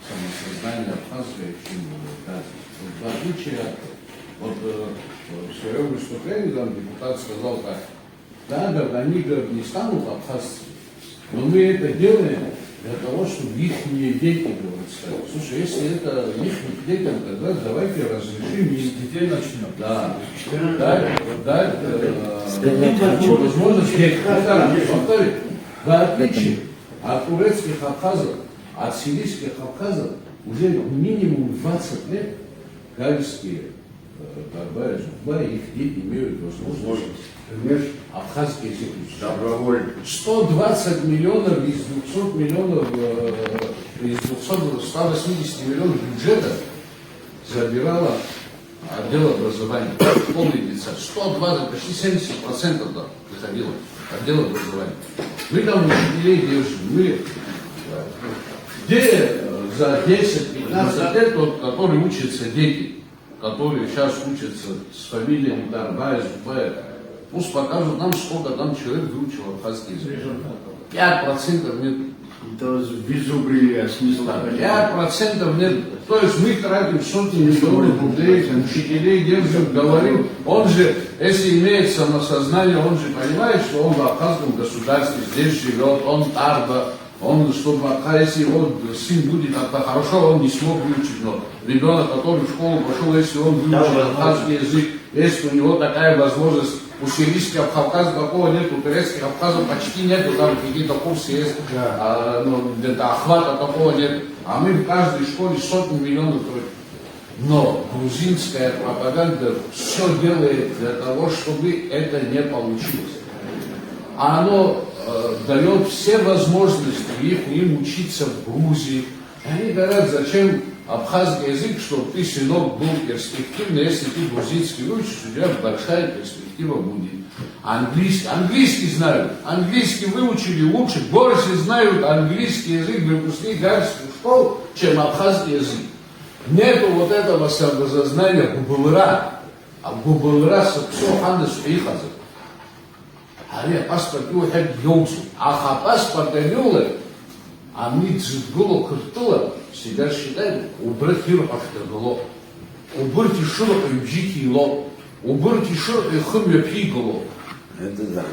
S2: самосознание Абхазии, чем в отличие от в своем выступлении там депутат сказал так: да, они не станут абхазцами, но мы это делаем для того, чтобы их дети, говорят, стали. Слушай, если это их детям, тогда давайте разрешим им.
S1: Детей начнем.
S2: Да. Дать возможность повторить. В отличие от турецких абхазов, от сирийских абхазов, уже минимум 20 лет галицкие Дарбая, Зубай, их дети имеют возможность
S4: Конечно.
S2: абхазский язык учить.
S7: Добровольно.
S2: 120 миллионов из 200 миллионов, из 180 миллионов бюджета забирала отдел образования. Полный лица. 120, почти 70% да, приходило отдел образования. Мы там учителей держим. Мы где за 10-15 лет, тот, который учатся дети, которые сейчас учатся с фамилиями Дарбая, Зубая, пусть покажут нам, сколько там человек выучил абхазский язык. 5% нет.
S7: Это безумие смысла.
S2: 5% нет. То есть мы тратим сотни миллионов рублей, учителей держим, говорим. Он же, если имеет самосознание, он же понимает, что он в абхазском государстве здесь живет, он Тарба, он, чтобы, если его сын будет хорошо, он не смог выучить, но ребенок, который в школу пошел, если он выучил абхазский язык, если у него такая возможность, у сирийских абхазов такого нет, у турецких абхазов почти нет, там какие-то курсы есть, но где-то охвата такого нет, а мы в каждой школе сотни миллионов. Но грузинская пропаганда все делает для того, чтобы это не получилось. А оно дает все возможности им учиться в Грузии. Они говорят, зачем абхазский язык, чтобы ты, сынок, был перспективный, если ты грузинский выучишь, у тебя большая перспектива будет. Английский знают, английский выучили лучше, больше знают английский язык выпускник гарских школ, чем абхазский язык. Нету вот этого самосознания губылра, а губылра все хандас и хазар. Ари паспорт юхед йоусу, а паспорт юлы, а мы дзидгуло кыртыла, себя считаем, убрать юрхаштыргуло, убрать шурха юджики ило, убрать шурха хымя пиголо.
S7: Это да.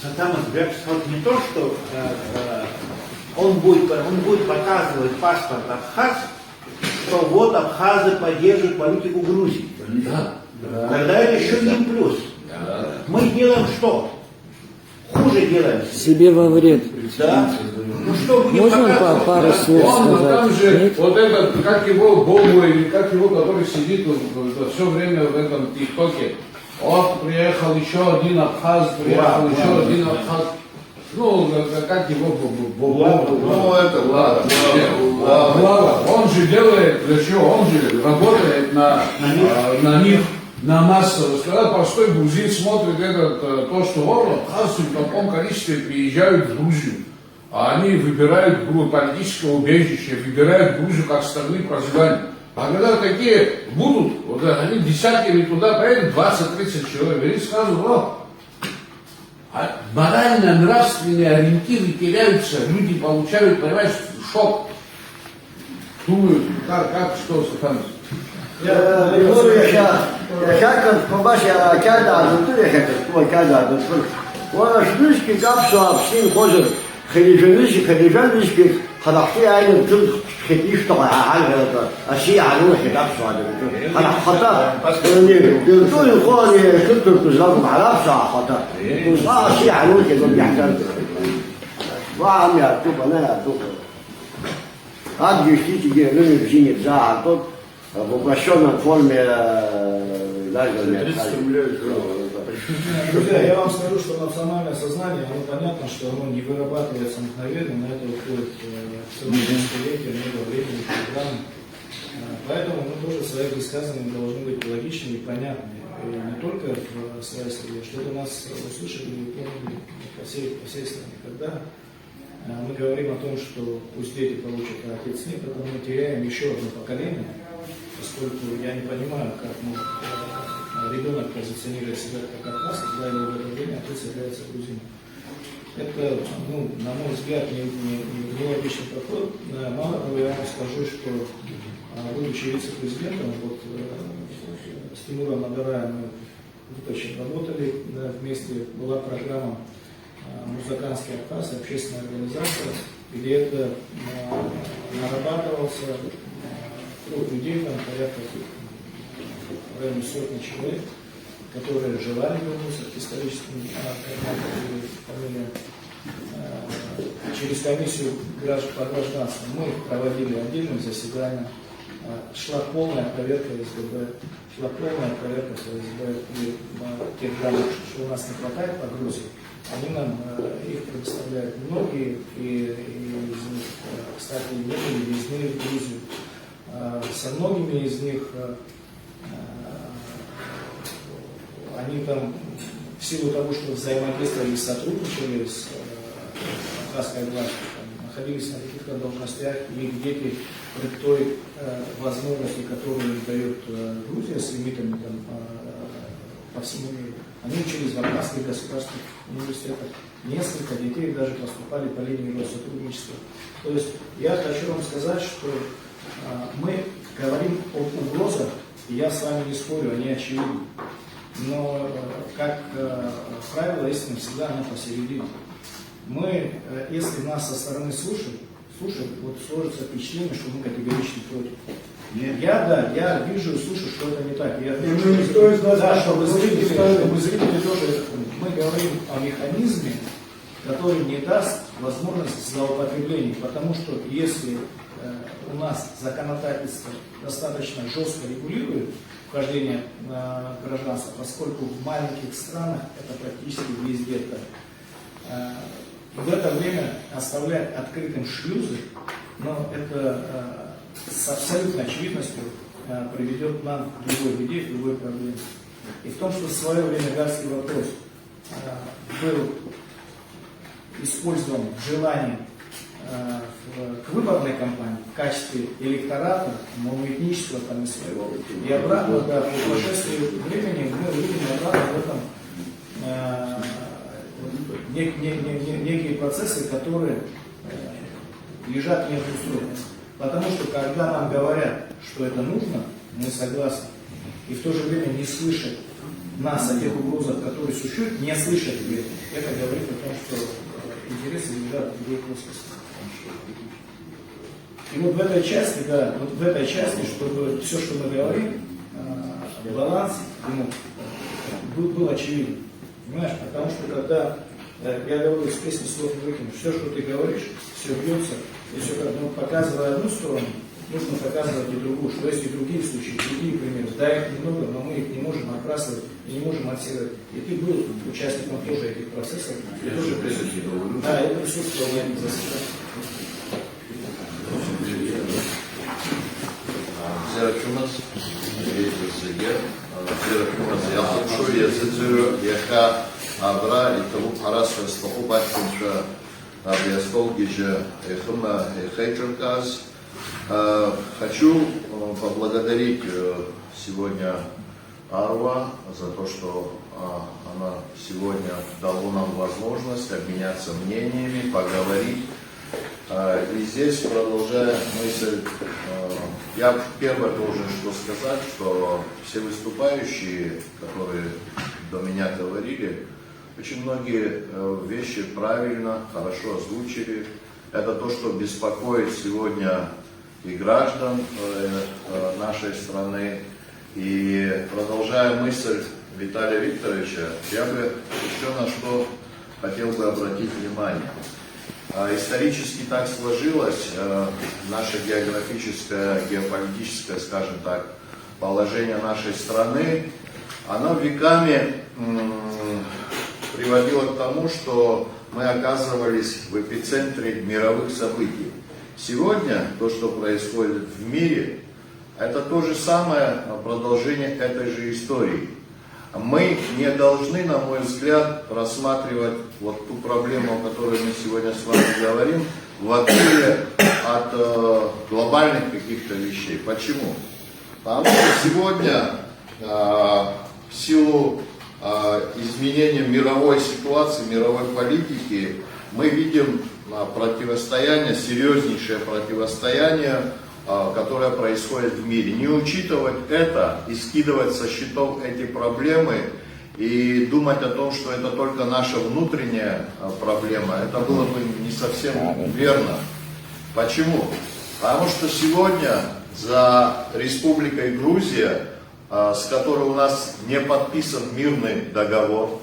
S3: Сатам Азбекс вот не то, что он будет показывать паспорт Абхаз, что вот абхазы поддерживают политику Грузии.
S2: Да.
S3: Тогда это еще один плюс.
S2: Да.
S3: Мы делаем что? Хуже делаем.
S8: Себе во вред.
S3: Да? Ну что будем
S8: Можно
S3: показывать?
S8: пару
S3: Да?
S8: слов
S2: Он, там
S8: сказать?
S2: же,
S8: Нет?
S2: вот этот, как его Богу, или как его, который сидит все время в этом ТикТоке. Вот приехал еще один абхаз, приехал еще один абхаз. Ну, как его Богу?
S1: Ну, это
S2: Глава. Он же делает, для чего? Он же работает на них, на массовость. Когда простой грузин смотрит то, что вот абхазцы в таком количестве приезжают в Грузию, а они выбирают политическое убежище, выбирают Грузию как страны проживания. А когда такие будут, вот, они десятками туда поедут, 20-30 человек, они скажут, морально-нравственные ориентиры теряются, люди получают, понимаешь, шок. Думают, как что там.
S7: يقولوا يا شاكر كوباش يا كذا دكتور يا شاكر كوبا كذا دكتور وانا شنوشكي كابسو ابسين خوزر خليجانوشكي خلقتي عين بتل خديش طبعا على اشياء على كابسو هذا انا خطا دكتور يقول كنت تزرق على ابسا خطا اشياء على كده بيحتاج وعم يا توب انا يا توب هاد يشتي تجي لنا بجيني بزاع توب в упрощенном форме
S6: Друзья, я вам скажу, что национальное сознание, оно понятно, что оно не вырабатывается мгновенно, на это уходит целое десятилетие, много времени, программ. Поэтому мы тоже в своих высказываниях должны быть логичными и понятными. И не только в своей среде, чтобы нас услышали и поняли по всей стране. Когда мы говорим о том, что пусть дети получат отец нет, тогда мы теряем еще одно поколение, поскольку я не понимаю, как может ребенок позиционирует себя как абхаз, когда его в это время отец является грузином. Это, на мой взгляд, нелогичный подход. Мало того, я вам скажу, что будучи вице-президентом, вот с Тимуром Нагараем мы очень работали вместе, была программа «Музыкантский абхаз», общественная организация, где это нарабатывался круг людей, там порядка в районе сотни человек, которые желали вернуться к историческим фамилиям. Через комиссию по гражданству мы проводили отдельные заседания, шла полная проверка СББ, шла полная проверка ФСБ, и тех данных, что у нас не хватает по Грузии, они нам их предоставляют многие, и из них, кстати, не были въездные в Грузию. Со многими из них они там, в силу того, что взаимодействовали и сотрудничали с кавказской властью, находились на каких-то должностях, и где-то при той возможности, которую им дает Грузия с лимитами там, по всему миру, они учились в афганских государственных университетах. Несколько детей даже поступали по линии сотрудничества. То есть я хочу вам сказать, что мы говорим об угрозах, и я с вами не спорю, они очевидны. Но, как правило, истина всегда она посередине. Мы, если нас со стороны слушают, вот сложится впечатление, что мы категорически против. Я вижу и слышу, что это не так. Я вижу, чтобы зрители тоже это поняли. Мы говорим о механизме, который не даст возможность злоупотреблений, потому что если у нас законодательство достаточно жестко регулирует вхождение на гражданство, поскольку в маленьких странах это практически везде так. В это время оставлять открытым шлюзы, но это с абсолютной очевидностью приведет нам к другой беде, к другой проблеме. И в том, что в свое время гальский вопрос был использован в желании к выборной кампании в качестве электората, моноэтнического там и своего. И обратно, да, по прошествии времени мы увидим обратно в этом некие процессы, которые лежат между строк. Потому что когда нам говорят, что это нужно, мы согласны. И в то же время не слышат нас о тех угрозах, которые существуют, не слышат это говорит о том, что интересы лежат в другой плоскости. И вот в этой части, да, вот в этой части, чтобы все, что мы говорим, баланс был очевиден. Понимаешь? Потому что когда я говорю, с песни слов не выкинешь, все, что ты говоришь, все бьется, и все как, ну, показывая одну сторону, нужно показывать и другую, что есть и другие случаи, другие примеры. Да, их немного, но мы их не можем отбрасывать и не можем отсеивать. И ты был участником тоже этих процессов.
S1: Я тоже присутствовал.
S6: Да, я присутствовал на этих заседаниях.
S8: Зерачумас, yapılmışı yazıcı yaka abra итому харасу стоху батчунша объяснил гиже эхма эхайчерказ. Хочу поблагодарить сегодня Арва за то, что она сегодня дала нам возможность обменяться мнениями, поговорить. И здесь, продолжая мысль, я первое должен что сказать, что все выступающие, которые до меня говорили, очень многие вещи правильно, хорошо озвучили. Это то, что беспокоит сегодня и граждан нашей страны. И продолжая мысль Виталия Викторовича, я бы еще на что хотел бы обратить внимание. Исторически так сложилось, наше географическое, геополитическое, скажем так, положение нашей страны, оно веками приводило к тому, что мы оказывались в эпицентре мировых событий. Сегодня то, что происходит в мире, это то же самое продолжение этой же истории. Мы не должны, на мой взгляд, рассматривать вот ту проблему, о которой мы сегодня с вами говорим, в отрыве от глобальных каких-то вещей. Почему? Потому что сегодня в силу изменения мировой ситуации, мировой политики, мы видим противостояние, серьезнейшее противостояние, которое происходит в мире. Не учитывать это и скидывать со счетов эти проблемы и думать о том, что это только наша внутренняя проблема, это было бы не совсем верно. Почему? Потому что сегодня за Республикой Грузия, с которой у нас не подписан мирный договор,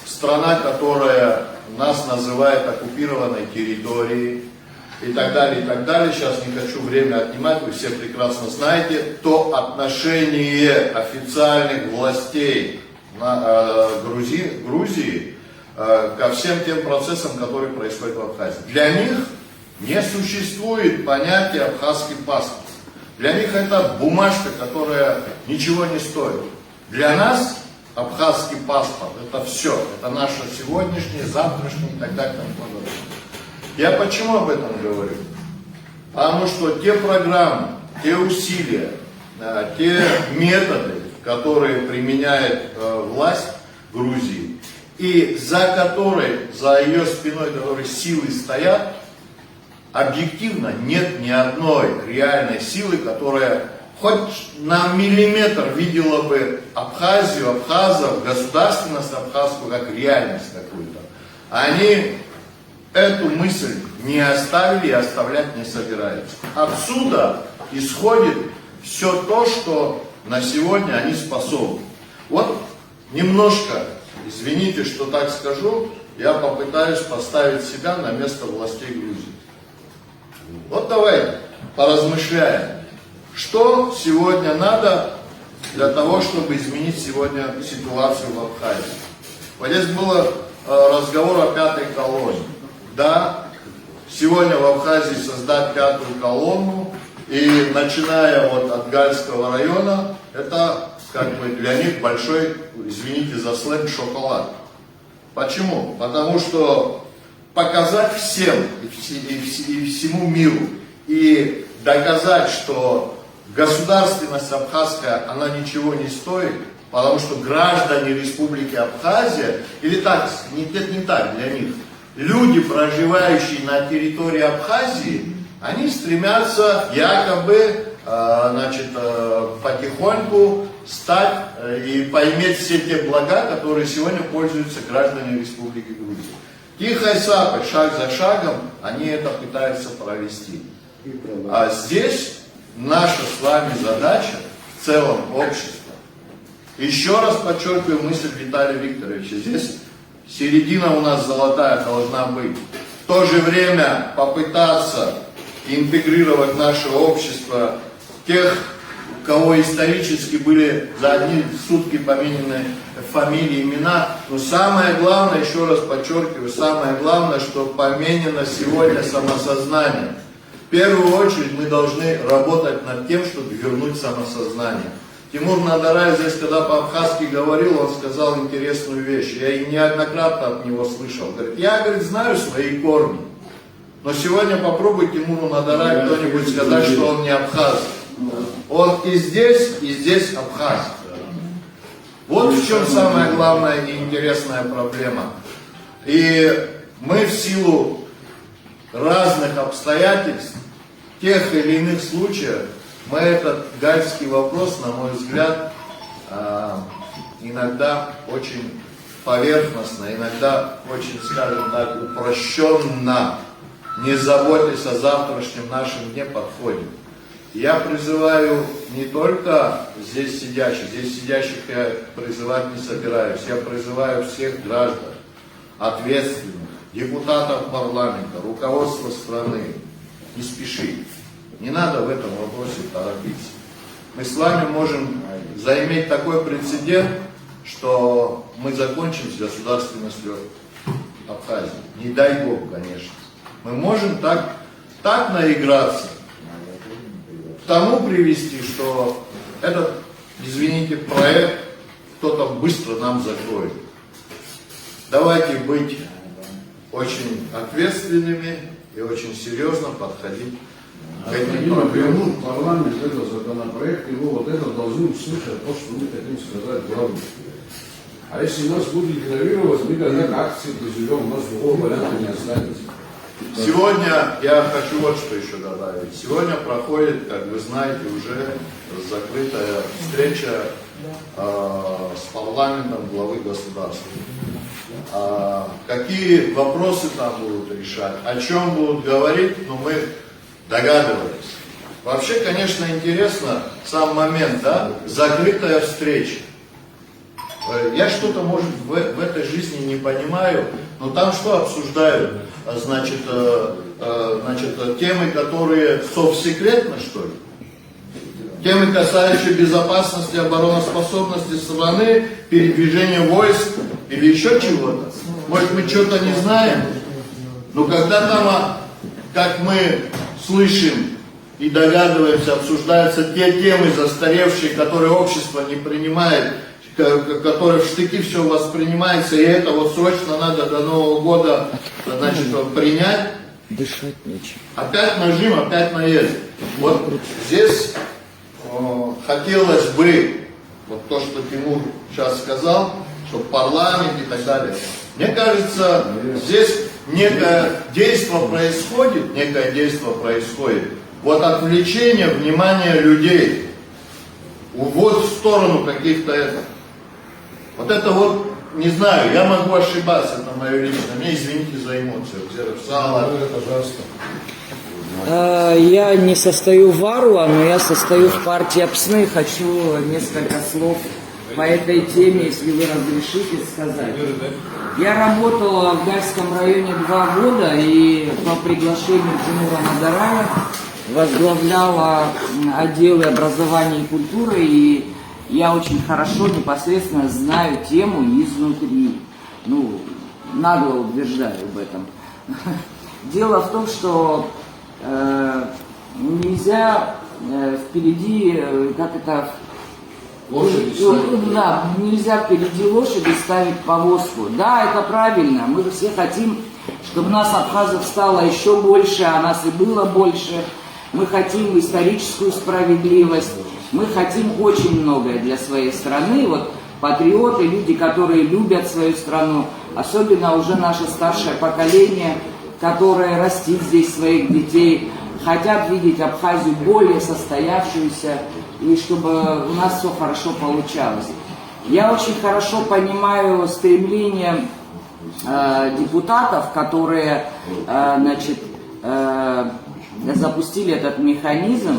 S8: страна, которая нас называет оккупированной территорией, и так далее, и так далее. Сейчас не хочу время отнимать, вы все прекрасно знаете, то отношение официальных властей Грузии ко всем тем процессам, которые происходят в Абхазии. Для них не существует понятия абхазский паспорт. Для них это бумажка, которая ничего не стоит. Для нас абхазский паспорт — это все. Это наше сегодняшнее, завтрашнее и так далее. Я почему об этом говорю? Потому что те программы, те усилия, те методы, которые применяет власть Грузии, и за ее спиной, которые силы стоят, объективно нет ни одной реальной силы, которая хоть на миллиметр видела бы Абхазию, абхазов, государственность абхазскую как реальность какую-то. Они эту мысль не оставили и оставлять не собираются. Отсюда исходит все то, что на сегодня они способны. Вот немножко, извините, что так скажу, я попытаюсь поставить себя на место властей Грузии. Вот давайте поразмышляем, что сегодня надо для того, чтобы изменить сегодня ситуацию в Абхазии. Вот здесь был разговор о пятой колонне. Да, сегодня в Абхазии создать пятую колонну, и начиная вот от Гальского района, это как бы для них большой, извините за сленг, шоколад. Почему? Потому что показать всем и всему миру и доказать, что государственность абхазская, она ничего не стоит, потому что граждане Республики Абхазия, или так, не так для них, люди, проживающие на территории Абхазии, они стремятся якобы потихоньку стать и поиметь все те блага, которые сегодня пользуются граждане Республики Грузия. Тихой сапой, шаг за шагом, они это пытаются провести. А здесь наша с вами задача в целом общества. Еще раз подчеркиваю мысль Виталия Викторовича. Здесь середина у нас золотая должна быть. В то же время попытаться интегрировать наше общество тех, у кого исторически были за одни сутки поменены фамилии, имена. Но самое главное, еще раз подчеркиваю, самое главное, что поменено сегодня самосознание. В первую очередь мы должны работать над тем, чтобы вернуть самосознание. Тимур Надараев здесь, когда по-абхазски говорил, он сказал интересную вещь. Я и неоднократно от него слышал. Говорит, я, говорит, знаю свои корни. Но сегодня попробуй Тимуру Надараеву кто-нибудь сказать, что он не абхаз. Он и здесь абхаз. Вот в чем самая главная и интересная проблема. И мы в силу разных обстоятельств, тех или иных случаев, мы этот гальский вопрос, на мой взгляд, иногда очень поверхностно, иногда очень, скажем так, упрощенно, не заботясь о завтрашнем нашем дне, подходим. Я призываю не только здесь сидящих я призывать не собираюсь, я призываю всех граждан, ответственных, депутатов парламента, руководства страны, не спешить. Не надо в этом вопросе торопиться. Мы с вами можем заиметь такой прецедент, что мы закончим с государственностью Абхазии. Не дай Бог, конечно. Мы можем так наиграться, к тому привести, что этот, извините, проект кто-то быстро нам закроет. Давайте быть очень ответственными и очень серьезно подходить к этим проблемам.
S2: Парламент, этот законопроект, его вот это должны услышать то, что мы хотим сказать главное. А если нас будет игнорировать, мы как акции призовем, у нас другого варианта не останется.
S8: Сегодня я хочу вот что еще добавить. Сегодня проходит, как вы знаете, уже закрытая встреча с парламентом главы государства. Какие вопросы там будут решать, о чем будут говорить, мы догадывались. Вообще, конечно, интересно сам момент, да, закрытая встреча. Я что-то, может, в этой жизни не понимаю, но там что обсуждают? Значит, темы, которые совсекретны, что ли? Темы, касающиеся безопасности, обороноспособности страны, передвижения войск или еще чего-то. Может, мы что-то не знаем? Но когда там, как мы слышим и догадываемся, обсуждаются те темы застаревшие, которые общество не принимает, которые в штыки все воспринимается, и это вот срочно надо до Нового года, значит, принять.
S9: Дышать нечем.
S8: Опять нажим, опять наезд. Вот здесь хотелось бы, вот то, что Тимур сейчас сказал, что парламент и так далее. Мне кажется, здесь некое действие происходит, вот отвлечение внимания людей, увод в сторону каких-то вот это вот, не знаю, я могу ошибаться, это мое личное, мне извините за эмоцию.
S1: Пожалуйста.
S9: Я не состою в Аруа, но я состою в партии Апсны. Хочу несколько слов по этой теме, если вы разрешите сказать. Я работала в Гальском районе 2 года и по приглашению Тимура Мадарая возглавляла отделы образования и культуры, и я очень хорошо, непосредственно знаю тему изнутри. Ну, нагло утверждаю об этом. Дело в том, что нельзя впереди, да, нельзя впереди лошади ставить повозку. Да, это правильно. Мы же все хотим, чтобы нас, абхазов, стало еще больше, а нас и было больше. Мы хотим историческую справедливость. Мы хотим очень многое для своей страны. Вот патриоты, люди, которые любят свою страну, особенно уже наше старшее поколение, которое растит здесь своих детей, хотят видеть Абхазию более состоявшуюся, и чтобы у нас все хорошо получалось. Я очень хорошо понимаю стремление депутатов, которые запустили этот механизм.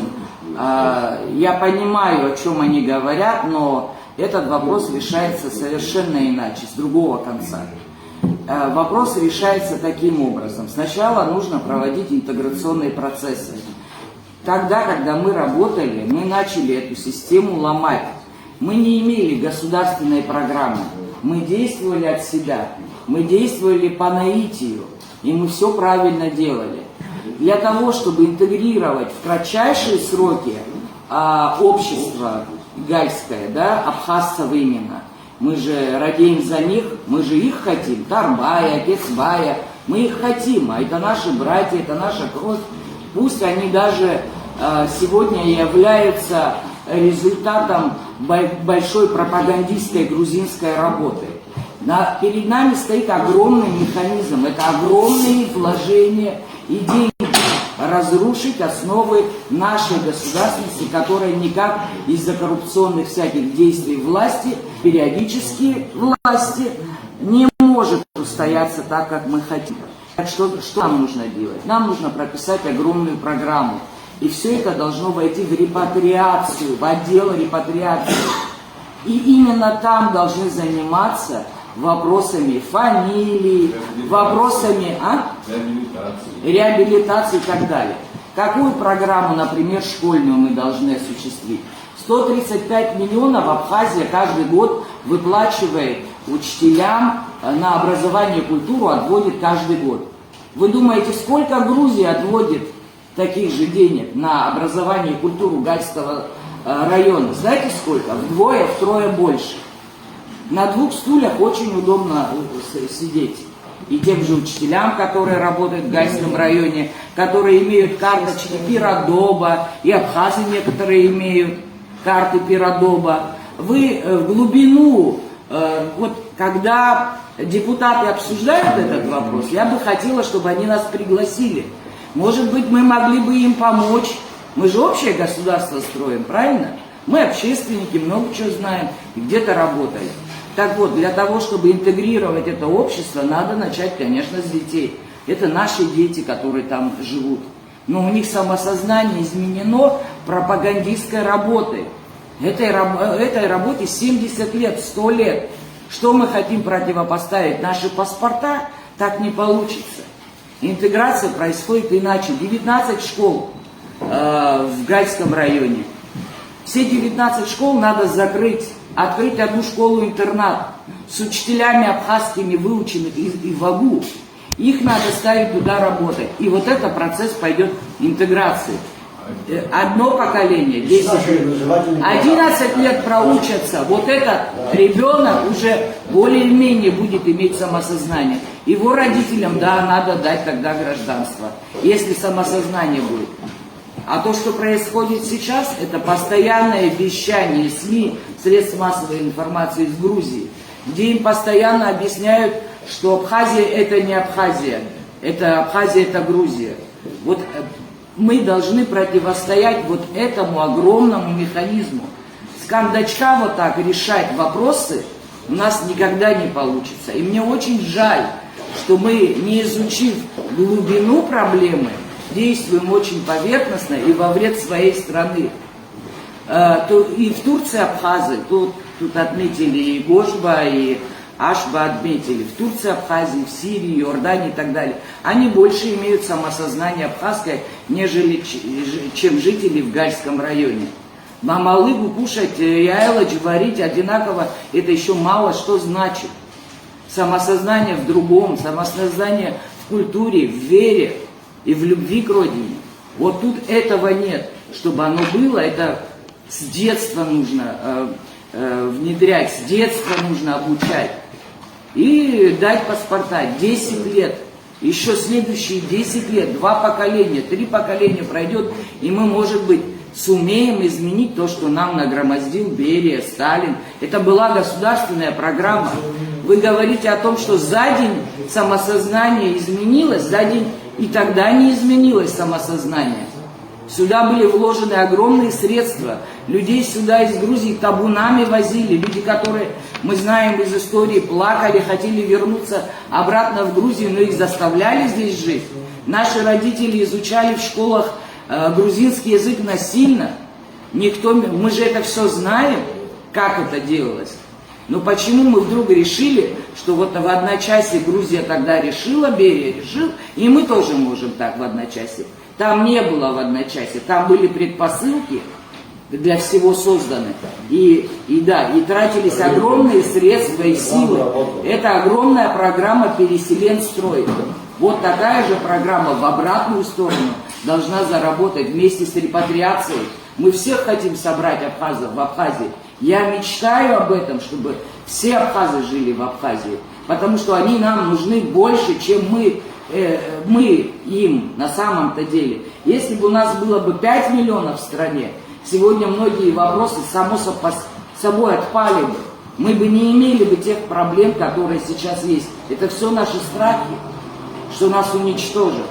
S9: Я понимаю, о чем они говорят, но этот вопрос решается совершенно иначе, с другого конца. Вопрос решается таким образом. Сначала нужно проводить интеграционные процессы. Тогда, когда мы работали, мы начали эту систему ломать. Мы не имели государственной программы. Мы действовали от себя. Мы действовали по наитию. И мы все правильно делали. Для того, чтобы интегрировать в кратчайшие сроки общество гальское, да, абхазцев именно, мы же радеем за них, мы же их хотим, Тарбая, Кецбая, мы их хотим, а это наши братья, это наша кровь. Пусть они даже сегодня являются результатом большой пропагандистской грузинской работы. Перед нами стоит огромный механизм, это огромные вложения и деньги. Разрушить основы нашей государственности, которая никак из-за коррупционных всяких действий власти, периодически власти, не может устояться так, как мы хотим. Так что нам нужно делать? Нам нужно прописать огромную программу. И все это должно войти в репатриацию, в отдел репатриации. И именно там должны заниматься вопросами фамилии, вопросами реабилитации и так далее. Какую программу, например, школьную мы должны осуществить? 135 миллионов Абхазия каждый год выплачивает учителям на образование и культуру, отводит каждый год. Вы думаете, сколько Грузия отводит таких же денег на образование и культуру Гальского района? Знаете сколько? Вдвое-втрое больше. На 2 стульях очень удобно сидеть. И тем же учителям, которые работают в Гальском районе, которые имеют карточки Пиродоба, и абхазы некоторые имеют карты Пиродоба. Вы в глубину, вот когда депутаты обсуждают этот вопрос, я бы хотела, чтобы они нас пригласили. Может быть, мы могли бы им помочь. Мы же общее государство строим, правильно? Мы общественники, много чего знаем, и где-то работаем. Так вот, для того, чтобы интегрировать это общество, надо начать, конечно, с детей. Это наши дети, которые там живут. Но у них самосознание изменено пропагандистской работой. Этой работе 70 лет, 100 лет. Что мы хотим противопоставить? Наши паспорта? Так не получится. Интеграция происходит иначе. 19 школ в Гальском районе. Все 19 школ надо закрыть, открыть одну школу-интернат с учителями абхазскими, выученных и в АГУ. Их надо ставить туда работать. И вот этот процесс пойдет интеграции. Одно поколение, 10 лет, 11 лет проучатся. Вот этот ребенок уже более-менее будет иметь самосознание. Его родителям, да, надо дать тогда гражданство, если самосознание будет. А то, что происходит сейчас, это постоянное вещание СМИ, средств массовой информации из Грузии, где им постоянно объясняют, что Абхазия это не Абхазия, Абхазия это Грузия. Вот мы должны противостоять вот этому огромному механизму. С кондачка вот так решать вопросы у нас никогда не получится. И мне очень жаль, что мы, не изучив глубину проблемы, действуем очень поверхностно и во вред своей страны. И в Турции абхазы, тут отметили и Гошба, и Ашба отметили, в Турции, Абхазии, в Сирии, Иордании и так далее. Они больше имеют самосознание абхазское, нежели чем жители в Гальском районе. Мамалыгу кушать, яйлач варить одинаково, это еще мало что значит. Самосознание в другом, самосознание в культуре, в вере и в любви к родине. Вот тут этого нет. Чтобы оно было, это с детства нужно внедрять, с детства нужно обучать. И дать паспорта 10 лет, еще следующие 10 лет, 2 поколения, 3 поколения пройдет, и мы, может быть, сумеем изменить то, что нам нагромоздил Берия, Сталин. Это была государственная программа. Вы говорите о том, что за день самосознание изменилось, за день и тогда не изменилось самосознание. Сюда были вложены огромные средства. Людей сюда из Грузии табунами возили. Люди, которые, мы знаем из истории, плакали, хотели вернуться обратно в Грузию, но их заставляли здесь жить. Наши родители изучали в школах грузинский язык насильно. Мы же это все знаем, как это делалось. Но почему мы вдруг решили, что вот в одночасье Грузия тогда решила, Берия решил, и мы тоже можем так в одночасье. Там не было в одночасье, там были предпосылки для всего созданы. И тратились огромные средства и силы. Это огромная программа «Переселенстрой». Вот такая же программа в обратную сторону должна заработать вместе с репатриацией. Мы всех хотим собрать абхазов в Абхазии. Я мечтаю об этом, чтобы все абхазы жили в Абхазии, потому что они нам нужны больше, чем мы им на самом-то деле. Если бы у нас было бы 5 миллионов в стране, сегодня многие вопросы само собой отпали бы. Мы бы не имели бы тех проблем, которые сейчас есть. Это все наши страхи, что нас уничтожат.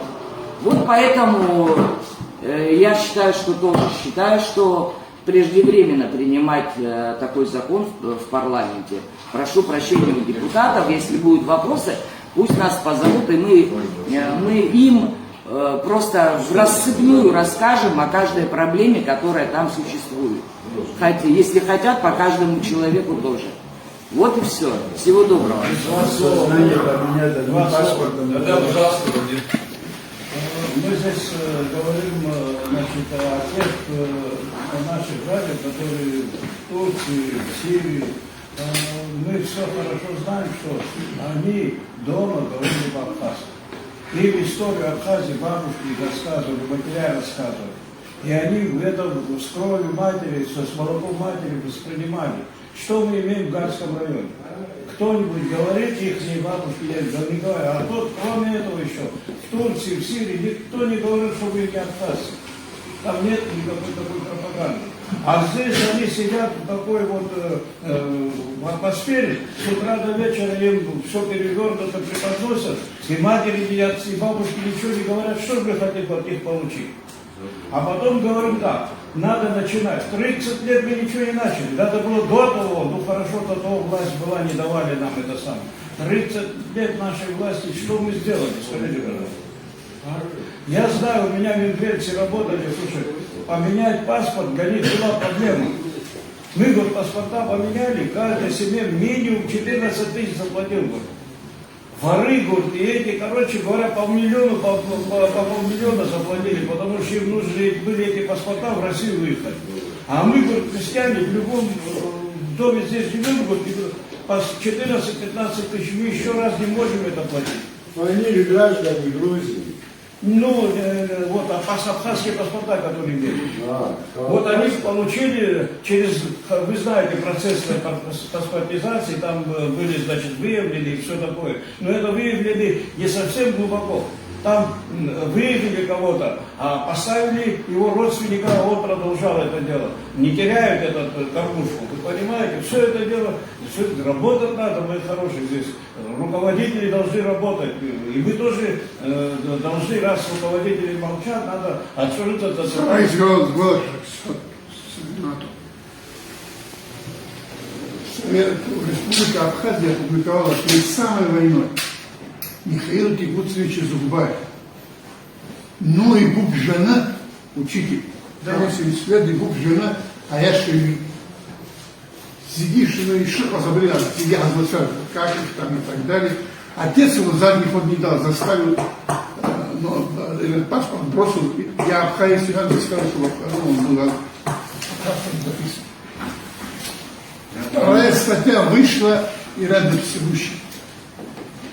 S9: Вот поэтому я считаю, что преждевременно принимать такой закон в парламенте. Прошу прощения у депутатов, если будут вопросы, пусть нас позовут, и мы им просто в рассыпную расскажем о каждой проблеме, которая там существует. Если хотят, по каждому человеку тоже. Вот и все. Всего доброго.
S5: Мы здесь говорим, значит, о тех наших братьях, которые в Турции, в Сирии. Мы все хорошо знаем, что они дома говорили по-абхазски. Им историю Абхазии бабушки рассказывали, матеря рассказывали. И они в этом с кровью матери, с молоком матери воспринимали. Что мы имеем в Гальском районе? Кто-нибудь говорит, их бабушки, я не говорю, а тут, кроме этого еще, в Турции, в Сирии, никто не говорит, что вы не абхазцы. Там нет никакой такой пропаганды. А здесь они сидят в такой вот в атмосфере, с утра до вечера им все перевернуто преподносят, и матери едят, и бабушки ничего не говорят, что же вы хотите от них получить. А потом говорим так, надо начинать. 30 лет мы ничего не начали. Надо было до того, ну хорошо, до того власть была, не давали нам это самое. 30 лет нашей власти, что мы сделали, скажите, пожалуйста. Я знаю, у меня в Венгерии работали, слушай, поменять паспорт для них была проблема.
S10: Мы, говорит, паспорта поменяли, каждая семья минимум 14 тысяч заплатил, говорит. Воры, говорит, и эти, короче говоря, по полмиллиона заплатили, потому что им нужны были эти паспорта в Россию выехать. А мы, говорит, крестьяне в любом доме здесь живем, говорит, по 14-15 тысяч, мы еще раз не можем это платить.
S4: Но они же граждане Грузии.
S10: Ну, вот абхазские паспорта, которые имеют. Вот они получили через, вы знаете, процесс паспортизации, там были, значит, выявлены и все такое. Но это выявлены не совсем глубоко. Там выявили кого-то, а поставили его родственника, а он продолжал это дело. Не теряют эту кормушку. Вы понимаете, все это дело, все это работать надо, мои хорошие здесь. Руководители должны работать. И вы тоже должны, раз руководители молчат, надо отшутиться от этого.
S5: Республика Абхазия опубликовала перед самой войной Михаил Кикуцевич Зубаев. Ну и Буб жена, учитель, 80 лет, и Буб жена, а я шеви. Сидишь, ну и что позабрел, я означаю, как их там и так далее. Отец его задний ход не дал, заставил, этот паспорт бросил. Я Абхазию заставил, чтобы он был записан. Вторая статья вышла, и рады всевышний.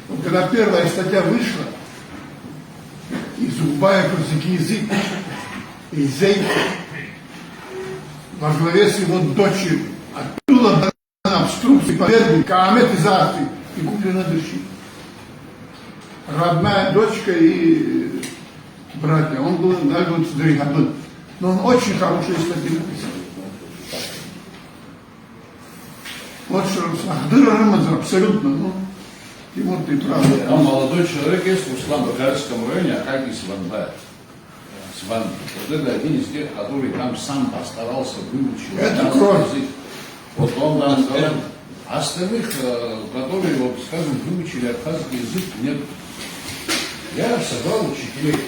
S5: Вот когда первая статья вышла, и Зубаев язык, и Зейт во главе с его дочерью оттуда на обструкции, поверги, Каамет из Африки, и куплена души. Родная дочка и братья. Он был даже Дригадон. Но он очень хорошие статьи написал. Вот что абсолютно, ну, Тимур, ты прав.
S2: Там молодой человек есть в Услан-Бакарском районе, Акакий Сванбай. Вот это один из тех, который там сам постарался выучить.
S5: Это кровь.
S2: Вот он там сказал, а остальных, которые, вот, скажем, выучили абхазский язык, нет. Я собрал учителей,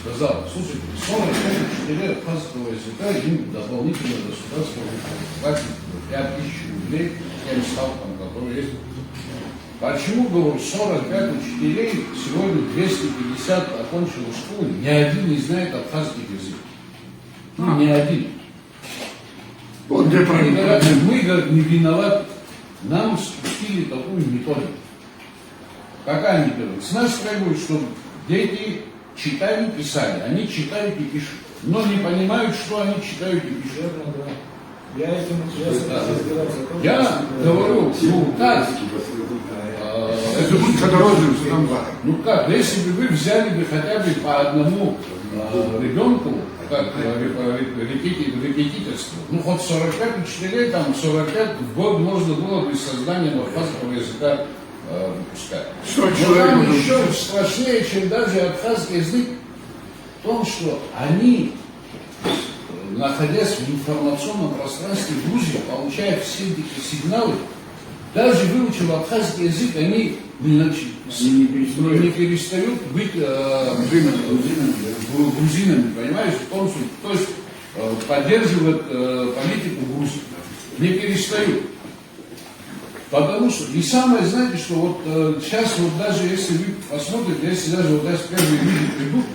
S2: сказал, слушайте, 45 учителей абхазского языка, им дополнительно государство платит 5000 рублей тем ставкам, которые есть. Почему, говорю, 45 учителей, сегодня 250 окончило школу, ни один не знает абхазский язык. Ну, ни один.
S5: Вот где
S2: Мы, говорят, не виноваты. Нам спустили такую методику. Какая методика? С нас требуют, чтобы дети читали, писали. Они читают и пишут. Но не понимают, что они читают и пишут.
S6: Я этим
S2: Я говорю, ну как? Ну как, если бы вы взяли бы хотя бы по одному ребенку, как репетиторство, ну хоть 45 учителей, там 45 в год можно было бы созданием абхазского языка выпускать. Но там еще страшнее, чем даже абхазский язык, в том, что они, находясь в информационном пространстве Грузии, получая все эти сигналы, даже выучив абхазский язык, они не перестают быть грузинами, понимаешь? В том, что, то есть поддерживают политику Грузии. Не перестают. Потому что, и самое, знаете, что вот сейчас вот даже если вы посмотрите, если даже вот сейчас первые люди придут,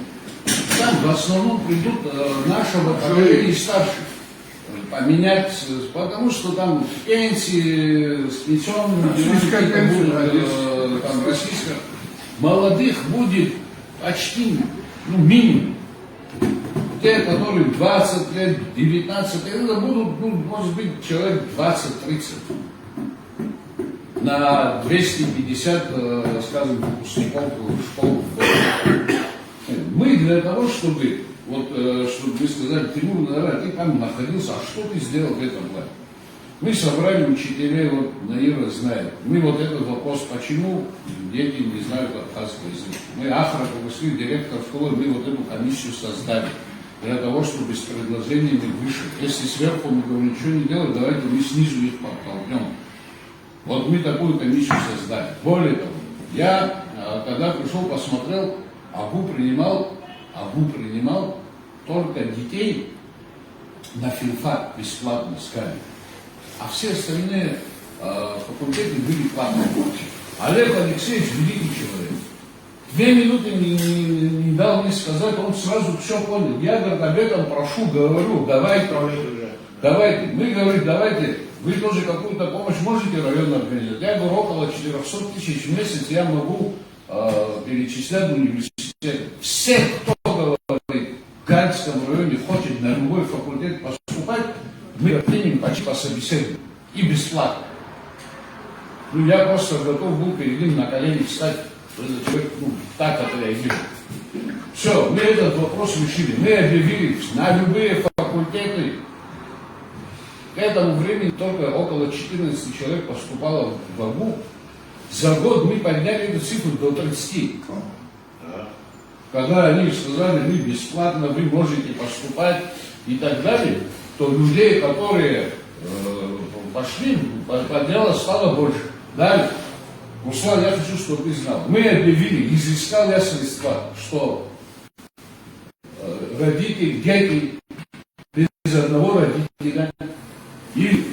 S2: там в основном придут нашего поколения старших поменять, потому что там пенсии с пенсионными будут, там российских, молодых будет почти, ну, минимум. Те, которые 20 лет, 19 лет, это будут, ну, может быть, человек 20-30. На 250, скажем, выпускников школ. Мы для того, чтобы, вот, чтобы вы сказали, Тимур, наверное, ты там находился, а что ты сделал в этом плане? Мы собрали учителей, вот Наира знает. Мы вот этот вопрос, почему дети не знают абхазский язык. Мы Ахра попросили, директор школы, мы вот эту комиссию создали. Для того, чтобы с предложениями выше. Если сверху мы говорим, ничего не делать, давайте мы снизу их подтолкнем. Вот мы такую комиссию создали. Более того, я, когда пришел, посмотрел, Абу принимал только детей на филфак бесплатно с камерой. а все остальные факультеты были платные. Олег Алексеевич великий человек. 2 минуты не дал мне сказать, он сразу все понял. Я, говорит, об этом прошу, говорю, давайте, мы, говорит, давайте, вы тоже какую-то помощь можете районно организовать? Я говорю, около 400 тысяч в месяц я могу перечислять в университет. Все, кто говорит, в Гальском районе хочет на любой факультет поступать, мы примем почти по собеседованию и бесплатно. Ну, я просто готов был перед ним на колени встать, человек, так отреагировал. Все, мы этот вопрос решили. Мы объявили на любые факультеты. К этому времени только около 14 человек поступало в ВАГУ. За год мы подняли эту цифру до 30. Когда они сказали, вы бесплатно, вы можете поступать и так далее, то людей, которые пошли, подняло, стало больше. Далее, Руслан, я хочу, чтобы ты знал. Мы объявили, изыскал я средства, что родители, дети без одного родителя, и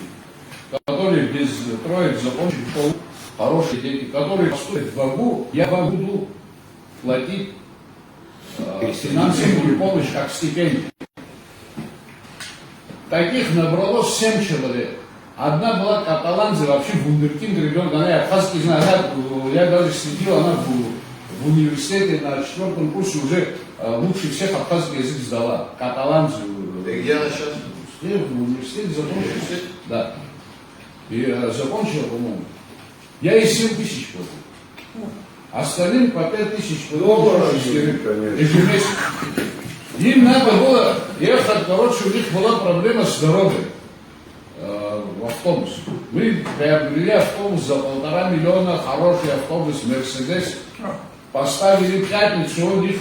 S2: которые без троек закончили школу, хорошие дети, которые поступят в ВАГУ, я вам буду платить финансовую помощь как стипендию. Таких набралось 7 человек. Одна была каталанца, вообще вундеркинд ребенка, она абхазский знает, я даже следил, она в университете на 4-м курсе уже лучше всех абхазский язык сдала. Каталанцу.
S8: И где она сейчас?
S2: В университете закончила. Да. И закончила, по-моему. Я ей 7 тысяч платил. Остальным по 5 тысяч ежемесячно. Им надо было ехать, короче, у них была проблема с дорогой. В автобус. Мы приобрели автобус за 1,5 миллиона, хороший автобус, Мерседес. Поставили в пятницу, он их